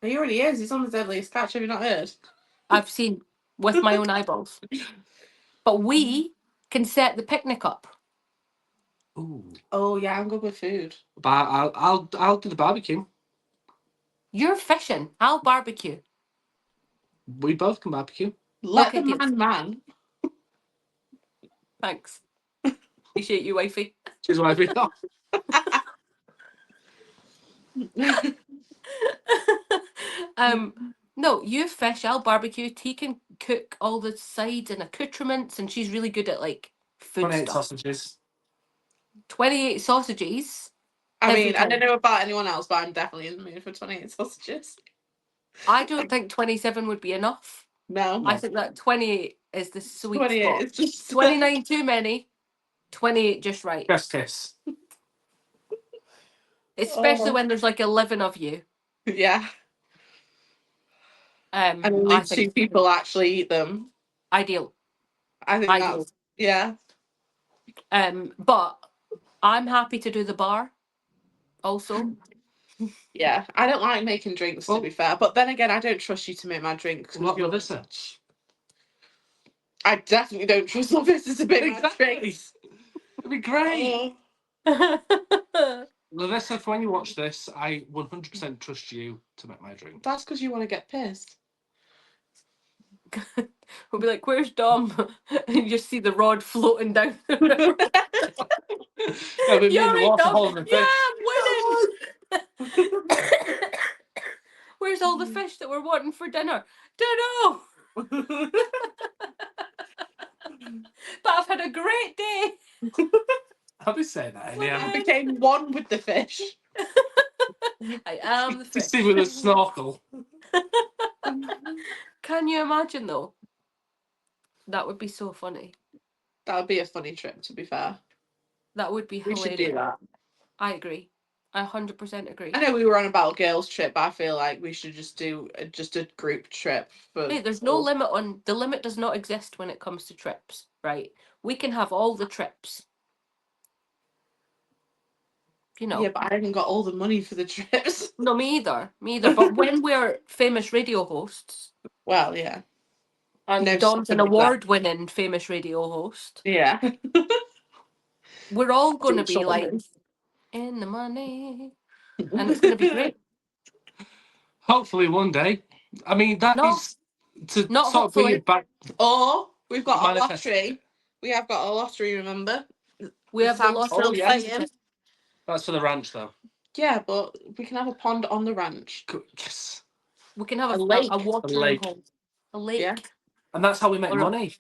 He already is. He's on the deadliest catch. Have you not heard? I've seen with my own eyeballs. But we can set the picnic up. Ooh. Oh yeah, I'm good with food. But I'll do the barbecue. You're fishing. I'll barbecue. We both can barbecue. Let Okay, the deal. man. Thanks. Appreciate you, wifey. Which is why we thought. No, you fish, I'll barbecue. T can cook all the sides and accoutrements, and she's really good at like food 28 stuff. sausages. 28 sausages. I Every mean, I don't time. know about anyone else, but I'm definitely in the mood for 28 sausages. I don't think 27 would be enough. No. I think that 28 is the sweet 28 spot. is just 29 too many, 28 just right. Best kiss. Especially Oh. when there's like 11 of you. Yeah. And I only think 2 people actually eat them. ideal. I think Ideal. that's, yeah. But I'm happy to do the bar also. Yeah. I don't like making drinks, to be fair. But then again, I don't trust you to make my drinks. What with this? I definitely don't trust Lovisa to make my Exactly. drinks. It'd be great. Oh. Larissa, if when you watch this, I 100% trust you to make my drink. That's because you want to get pissed. We'll be like, where's Dom? And you just see the rod floating down the river. It'll be me Yeah, in the right, water Dom. holding the Yeah, fish. I'm winning. Where's all the fish that we're wanting for dinner? Don't know. But I've had a great day. I'll be saying that I anyhow. became one with the fish. I am the To fish. see with a snorkel. Can you imagine though? That would be so funny. That would be a funny trip, to be fair. That would be We hilarious. should do that. I agree. I 100% agree. I know we were on about a girls' trip, but I feel like we should just do just a group trip. Hey, there's no limit on the limit does not exist when it comes to trips, right? We can have all the trips. You know. Yeah, but I haven't got all the money for the trips. No, me either. Me either. But when we're famous radio hosts, Well, yeah. and No, Dom's an something like that. award-winning famous radio host, Yeah. we're all going to be Sure. like in the money, and it's going to be great. Hopefully one day. I mean, that No, is to not sort of bring hopefully. it back. Or we've got a Manifest. lottery. We have got a lottery, remember? We have the Sam's lottery. still Oh, yes. playing. That's for the ranch, though. Yeah, but we can have a pond on the ranch. Yes. We can have A a lake. watering lake. hole, a lake. Yeah. And that's how we make Or money.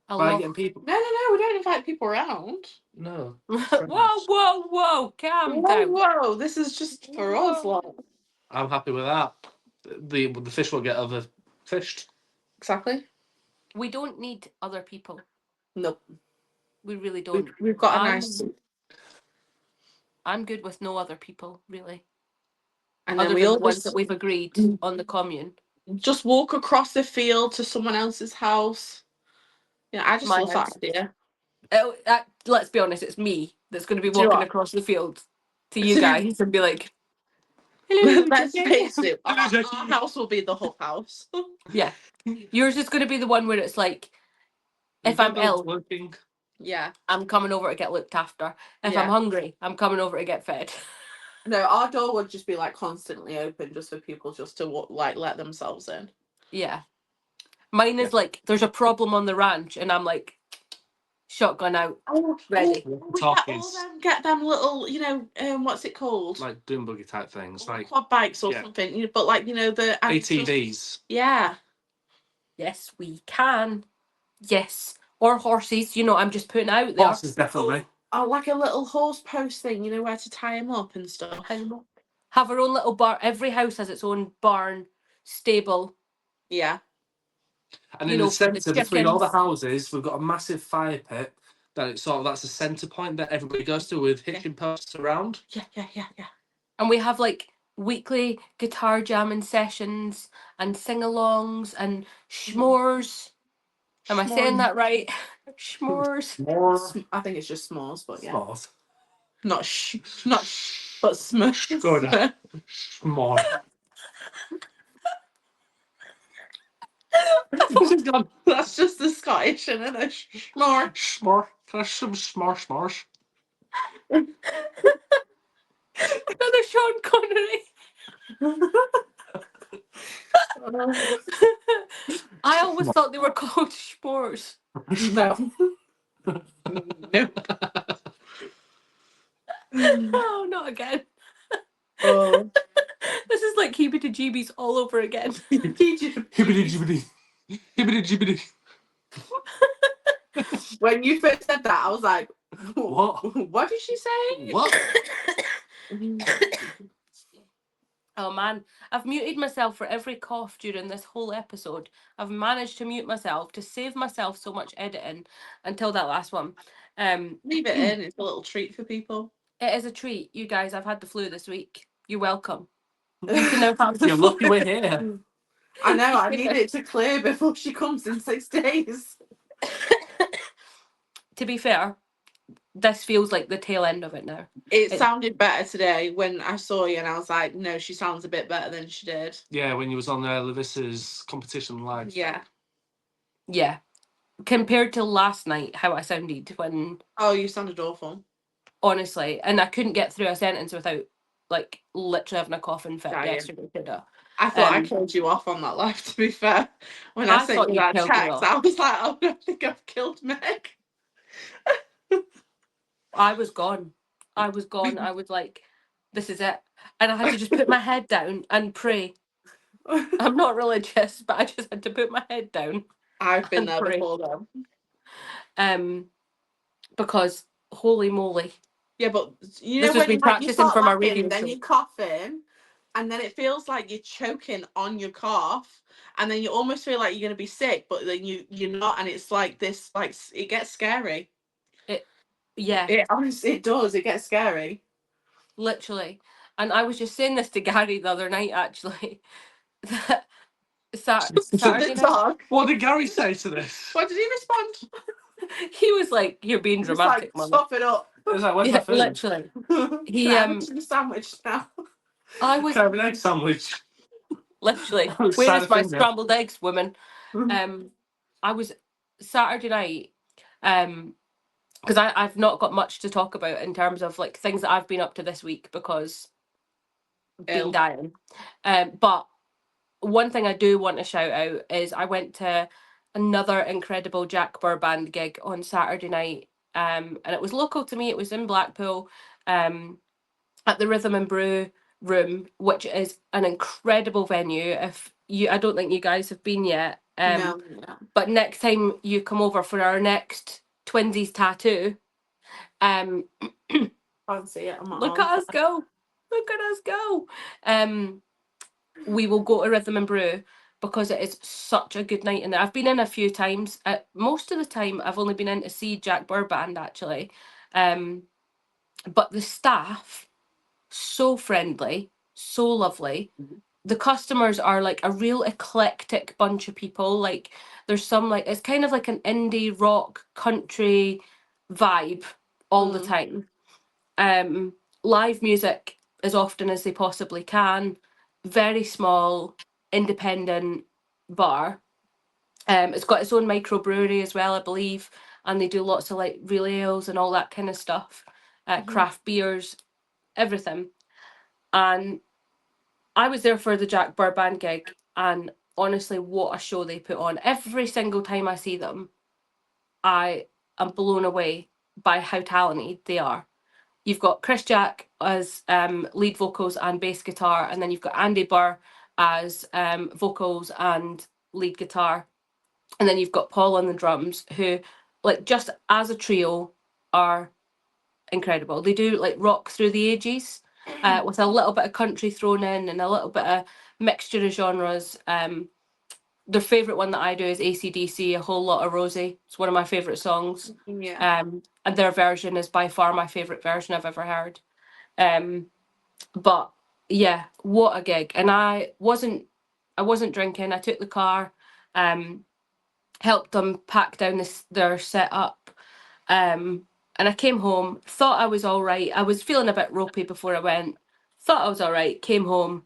a By loch. getting people. No, we don't invite people around. No. Whoa! Calm Whoa, down. whoa! This is just for us, Whoa. lot. I'm happy with that. The fish will get overfished. Exactly. We don't need other people. Nope. We really don't. We've got a nice. I'm good with no other people, really. And then Other we than all the ones just that we've agreed on the commune. walk across the field to someone else's house. Yeah, I just My love house. that idea. Oh, let's be honest, it's me that's going to be Do you know walking what? across the field to you guys and be like, hello, Let's today." face it, our house will be the whole house. Yeah. Yours is going to be the one where it's like, if I'm ill, Working. Yeah. I'm coming over to get looked after. If Yeah. I'm hungry, I'm coming over to get fed. No, our door would just be like constantly open just for people just to like let themselves in. Yeah. Mine is like, there's a problem on the ranch, and I'm like, shotgun out, ready. Get them little, what's it called? Like doom buggy type things. Like quad bikes or something. But like, the ATVs. Yeah. Yes, we can. Yes. Or horses, I'm just putting out there. Horses, definitely. Oh, like a little horse post thing, where to tie him up and stuff. Have our own little barn. Every house has its own barn, stable. Yeah. And in the centre, between all the houses, we've got a massive fire pit that's a centre point that everybody goes to with hitching posts around. Yeah. And we have like weekly guitar jamming sessions and sing-alongs and schmores. Am I saying that right? Schmores. I think it's just s'mores, but yeah. S'mores. But smush. Good. S'mores. That's just the Scottish, isn't it? S'more. S'more. Can I have some s'mores? Another Sean Connery. I always thought they were called schmores. No. Oh, not again. Oh. This is like heebie-jeebies all over again. Hibbity-jibbity. Hibbity-jibbity. When you first said that, I was like, What? What did she say? What? Oh man, I've muted myself for every cough during this whole episode. I've managed to mute myself to save myself so much editing until that last one. Leave it in. It's a little treat for people. It is a treat, you guys. I've had the flu this week. You're welcome. You can now have the You're flu. lucky we're here. I know. I need it to clear before she comes in 6 days. To be fair, this feels like the tail end of it now. It sounded better today when I saw you, and I was like, no, she sounds a bit better than she did. Yeah, when you was on Lavissa's competition live. Yeah. Yeah. Compared to last night, how I sounded when, Oh, you sounded awful. honestly, and I couldn't get through a sentence without, like, literally having a coughing fit Dying. yesterday. I thought I Um, killed you off on that live, to be fair. When I I sent thought you you that killed me text, off. I was like, oh, I think I've killed Meg. I was gone. I was like, this is it. And I had to just put my head down and pray. I'm not religious, but I just had to put my head down. I've been And there pray. before, though. Because holy moly. Yeah, but you This know was when me you practicing start for my laughing, radio then show. you cough in, and then it feels like you're choking on your cough, and then you almost feel like you're gonna be sick, but then you're not, and it's like this, like it gets scary. Yeah, It honestly it does. It gets scary. literally. And I was just saying this to Gary the other night, actually. That Saturday The night, dog. What did Gary say to this? What did he respond? he was like, "You're being He's just like, dramatic, mum." stop it up. It was like, where's my Yeah, food? literally. He Can I have a sandwich now? I was Can I have an egg sandwich? literally, Side where is of my finger. scrambled eggs, woman? I was Saturday night, because I've not got much to talk about in terms of like things that I've been up to this week because I've been Ill. dying. But one thing I do want to shout out is I went to another incredible Jack Burr band gig on Saturday night. And it was local to me. It was in Blackpool, at the Rhythm and Brew room, which is an incredible venue. I don't think you guys have been yet. No. But next time you come over for our next twinsies tattoo, Fancy it. look at us go. Look at us go. We will go to Rhythm and Brew because it is such a good night in there. I've been in a few times. Most of the time, I've only been in to see Jack Burr band actually. But the staff, so friendly, so lovely. The customers are like a real eclectic bunch of people. Like there's some like it's kind of like an indie rock country vibe all the time. Live music as often as they possibly can. Very small, independent bar. It's got its own microbrewery as well, I believe, and they do lots of like real ales and all that kind of stuff, craft beers, everything. And I was there for the Jack Burr band gig, and honestly, what a show they put on. Every single time I see them, I am blown away by how talented they are. You've got Chris Jack as lead vocals and bass guitar, and then you've got Andy Burr as vocals and lead guitar, and then you've got Paul on the drums, who, like, just as a trio, are incredible. They do like rock through the ages, with a little bit of country thrown in and a little bit of mixture of genres. Their favourite one that I do is AC/DC, A Whole Lot of Rosie. It's one of my favourite songs. Yeah. And their version is by far my favourite version I've ever heard. But yeah, what a gig. And I wasn't drinking. I took the car, helped them pack down their setup. And I came home, thought I was all right. I was feeling a bit ropey before I went, thought I was all right, came home,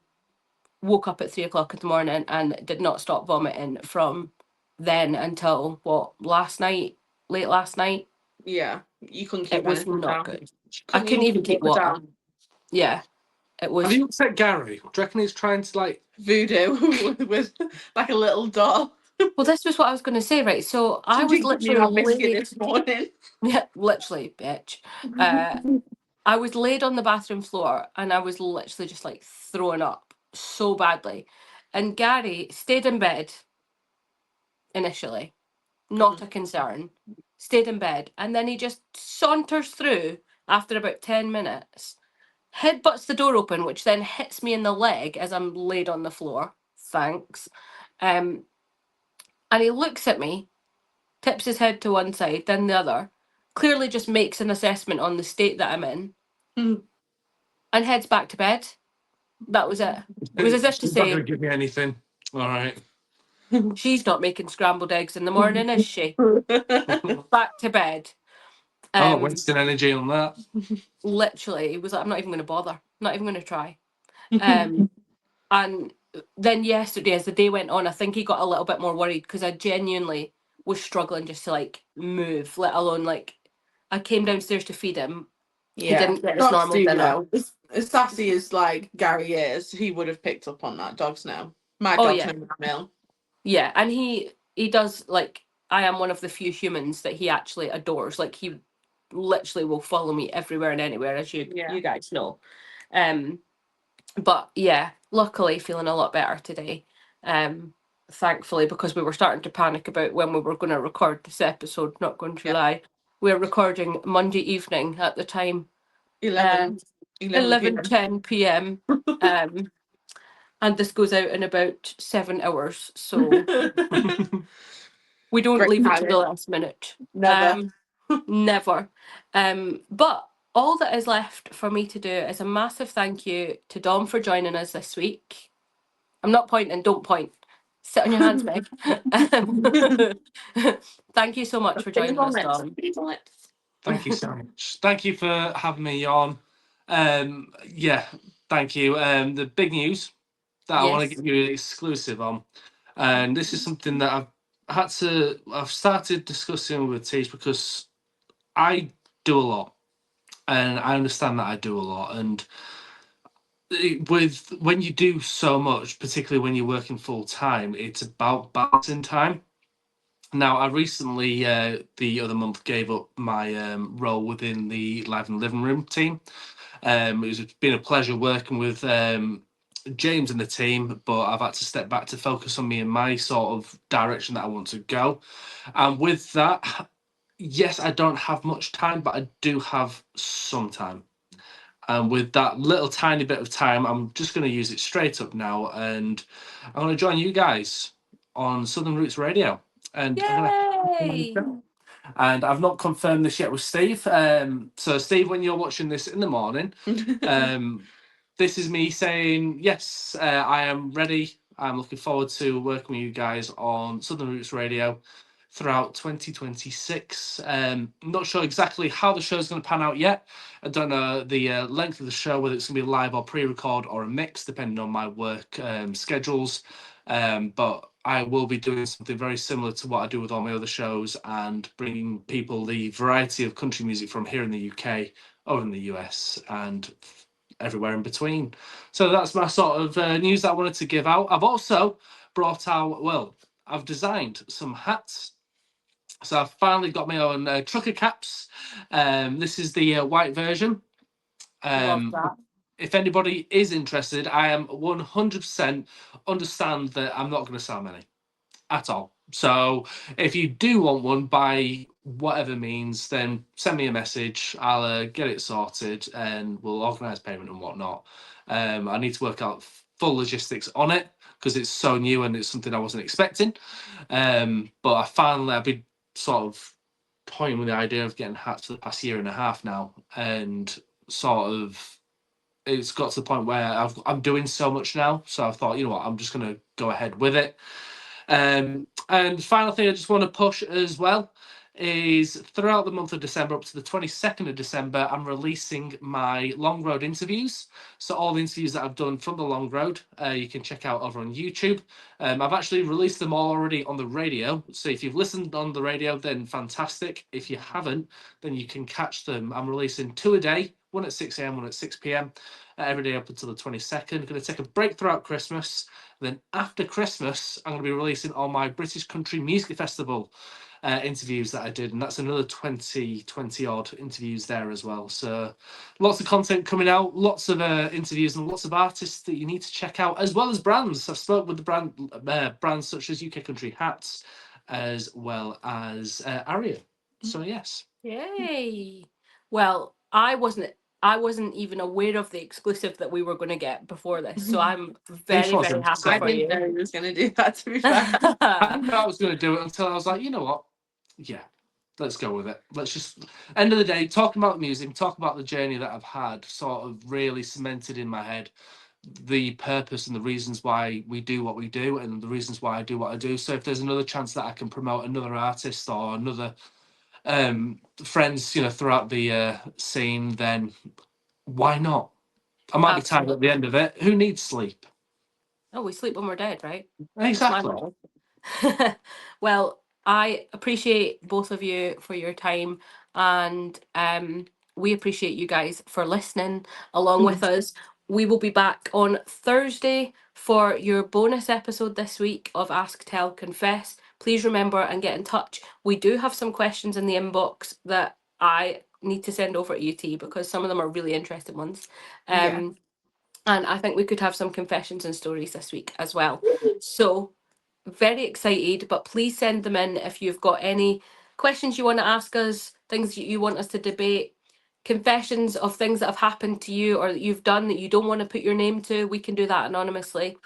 woke up at 3 o'clock in the morning and did not stop vomiting from then until late last night. Yeah. You couldn't keep It was anything not down. good. I couldn't even keep water water. Yeah, it was. Have you upset Gary? Do you reckon he's trying to like Voodoo with like a little doll. Well, this was what I was going to say, right? So I was Did you have biscuit literally this morning? yeah, literally, bitch. I was laid on the bathroom floor and I was literally just like throwing up so badly. And Gary stayed in bed initially, not a concern, stayed in bed. And then he just saunters through after about 10 minutes, Head butts the door open, which then hits me in the leg as I'm laid on the floor. Thanks. And he looks at me, tips his head to one side, then the other, clearly just makes an assessment on the state that I'm in, and heads back to bed. That was it. It was as if to She's not say, going to give me anything. All right. she's not making scrambled eggs in the morning, is she? Back to bed. I'm not wasting energy on that. Literally, he was like, I'm not even going to bother. Not even going to try. And then yesterday, as the day went on, I think he got a little bit more worried because I genuinely was struggling just to like move, let alone like I came downstairs to feed him. Yeah, He didn't get his dogs normal do dinner. know. As sassy as like Gary is, he would have picked up on that. Dogs know. My Oh, dog's yeah. no Mill. Yeah, and he does, like, I am one of the few humans that he actually adores. Like, he literally will follow me everywhere and anywhere, as you guys know. But yeah, luckily feeling a lot better today. Thankfully, because we were starting to panic about when we were going to record this episode, not going to lie. We're recording Monday evening at the time. 11:10 p.m. And this goes out in about 7 hours, so we don't Great leave it to timing. the last minute. Never. Never. But all that is left for me to do is a massive thank you to Dom for joining us this week. I'm not pointing, don't point. Sit on your hands, Meg. Thank you so much for joining us, Dom. Thank you so much. Thank you for having me on. Yeah, thank you. The big news that I want to Yes. give you an exclusive on, and this is something that I've started discussing with Tiesh because I do a lot, and I understand that I do a lot, and with when you do so much, particularly when you're working full time, it's about balancing time. Now, I recently, the other month, gave up my role within the Live and Living Room team. It's been a pleasure working with James and the team, but I've had to step back to focus on me and my sort of direction that I want to go. And with that, yes, I don't have much time, but I do have some time. And with that little tiny bit of time, I'm just going to use it straight up now, and I'm going to join you guys on Southern Roots Radio. And Yay! and I've not confirmed this yet with Steve. So Steve, when you're watching this in the morning, this is me saying yes, I am ready. I'm looking forward to working with you guys on Southern Roots Radio throughout 2026. Not sure exactly how the show's going to pan out yet. I don't know the length of the show, whether it's going to be live or pre-record or a mix, depending on my work schedules. But I will be doing something very similar to what I do with all my other shows and bringing people the variety of country music from here in the UK, over in the US, and everywhere in between. So that's my sort of news that I wanted to give out. I've also brought out, well, I've designed some hats. So I've finally got my own trucker caps. This is the white version. Love that. If anybody is interested, I am 100% understand that I'm not going to sell many at all. So if you do want one by whatever means, then send me a message. I'll get it sorted and we'll organise payment and whatnot. I need to work out full logistics on it because it's so new and it's something I wasn't expecting. But I've been sort of toying with the idea of getting hats for the past year and a half now, and sort of it's got to the point where I'm doing so much now. So I thought, you know what, I'm just going to go ahead with it. And final thing I just want to push as well is throughout the month of December up to the 22nd of December, I'm releasing my long road interviews. So all the interviews that I've done from the long road, you can check out over on YouTube. I've actually released them all already on the radio. So if you've listened on the radio, then fantastic. If you haven't, then you can catch them. I'm releasing 2 a day, one at 6 a.m., one at 6 p.m. Every day up until the 22nd. I'm going to take a break throughout Christmas. Then after Christmas, I'm going to be releasing all my British Country Music Festival interviews that I did, and that's another 20 odd interviews there as well. So lots of content coming out, lots of interviews and lots of artists that you need to check out, as well as brands. I've spoken with the brands such as UK Country Hats, as well as Aria. So yes. Yay! Well, I wasn't I wasn't even aware of the exclusive that we were going to get before this. So I'm very, was very happy I for didn't you. know he was going to do that, to be fair. I didn't know I was going to do it until I was like, you know what? Yeah, let's go with it. Let's just, end of the day, talking about music, talk about the journey that I've had, sort of really cemented in my head the purpose and the reasons why we do what we do and the reasons why I do what I do. So if there's another chance that I can promote another artist or another friends, throughout the scene, then why not? I might be tired at the end of it. Who needs sleep? Oh, we sleep when we're dead, right? Exactly. Well, I appreciate both of you for your time, and we appreciate you guys for listening along with us. We will be back on Thursday for your bonus episode this week of Ask, Tell, Confess. Please remember and get in touch. We do have some questions in the inbox that I need to send over to you, T, because some of them are really interesting ones. Yeah. And I think we could have some confessions and stories this week as well. So very excited, but please send them in if you've got any questions you want to ask us, things you want us to debate, confessions of things that have happened to you or that you've done that you don't want to put your name to. We can do that anonymously.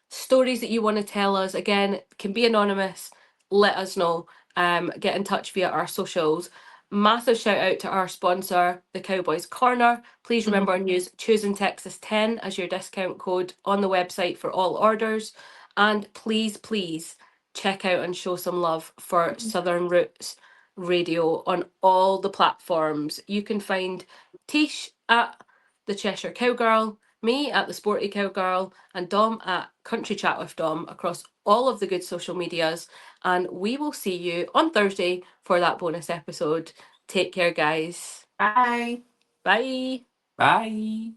Stories that you want to tell us, again, can be anonymous. Let us know. Get in touch via our socials. Massive shout out to our sponsor, the Cowboys Corner. Please remember and use Choosin Texas 10 as your discount code on the website for all orders. And please, please check out and show some love for Southern Roots Radio on all the platforms. You can find Tiesh at the Cheshire Cowgirl, me at the Sporty Cowgirl, and Dom at Country Chat with Dom across all of the good social medias. And we will see you on Thursday for that bonus episode. Take care, guys. Bye. Bye. Bye.